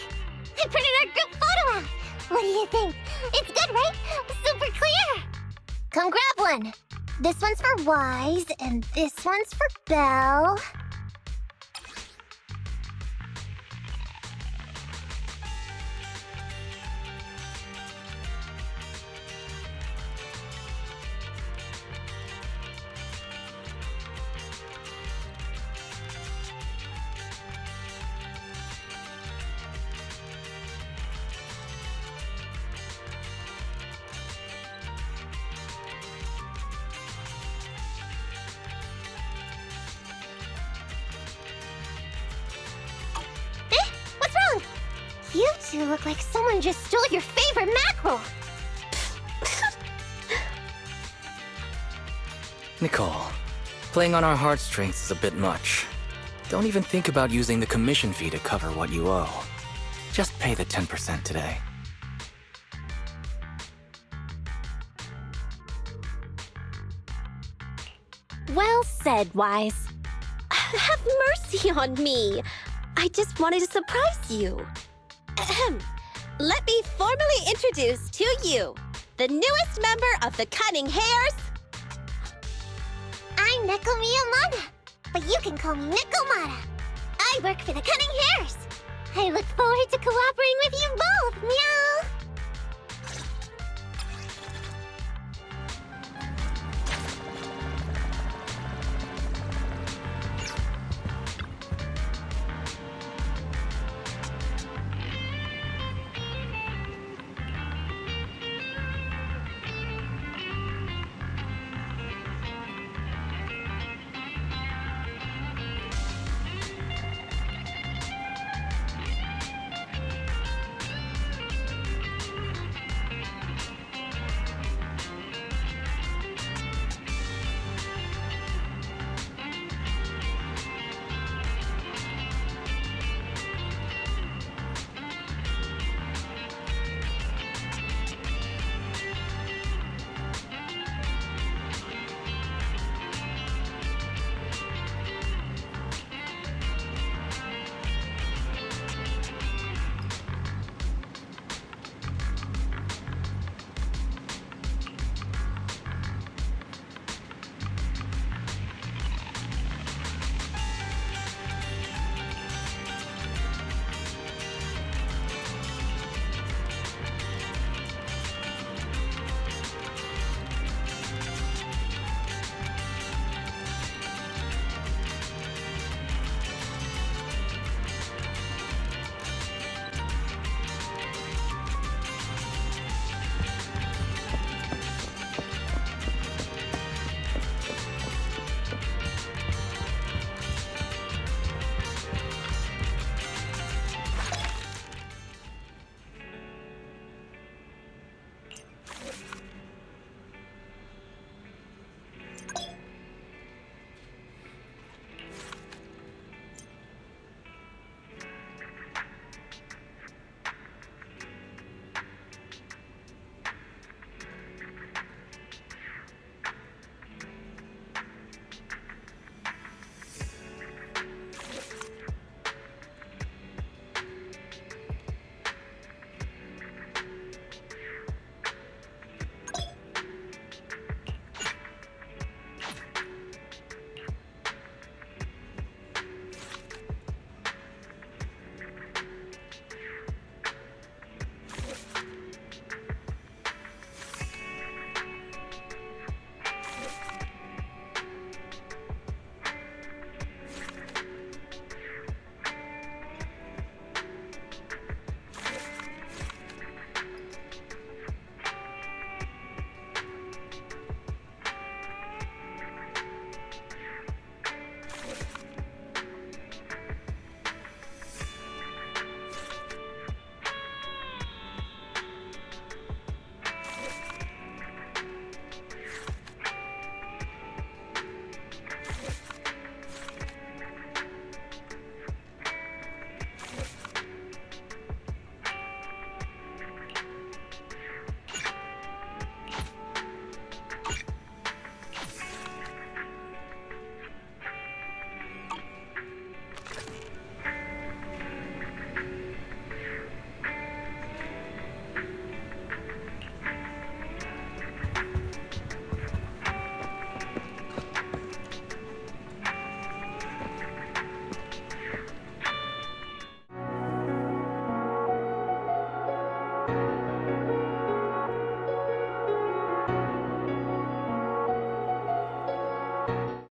I printed our group photo out! What do you think? It's good, right? Super clear! Come grab one! This one's for Wise, and this one's for Belle. You two look like someone just stole your favorite mackerel! Nicole, playing on our heartstrings is a bit much. Don't even think about using the commission fee to cover what you owe. Just pay the 10% today. Well said, Wise. Have mercy on me. I just wanted to surprise you. Ahem. Let me formally introduce to you the newest member of the Cunning Hares. I'm Neko Miyamada, but you can call me Nekomata. I work for the Cunning Hares. I look forward to cooperating with you both, meow!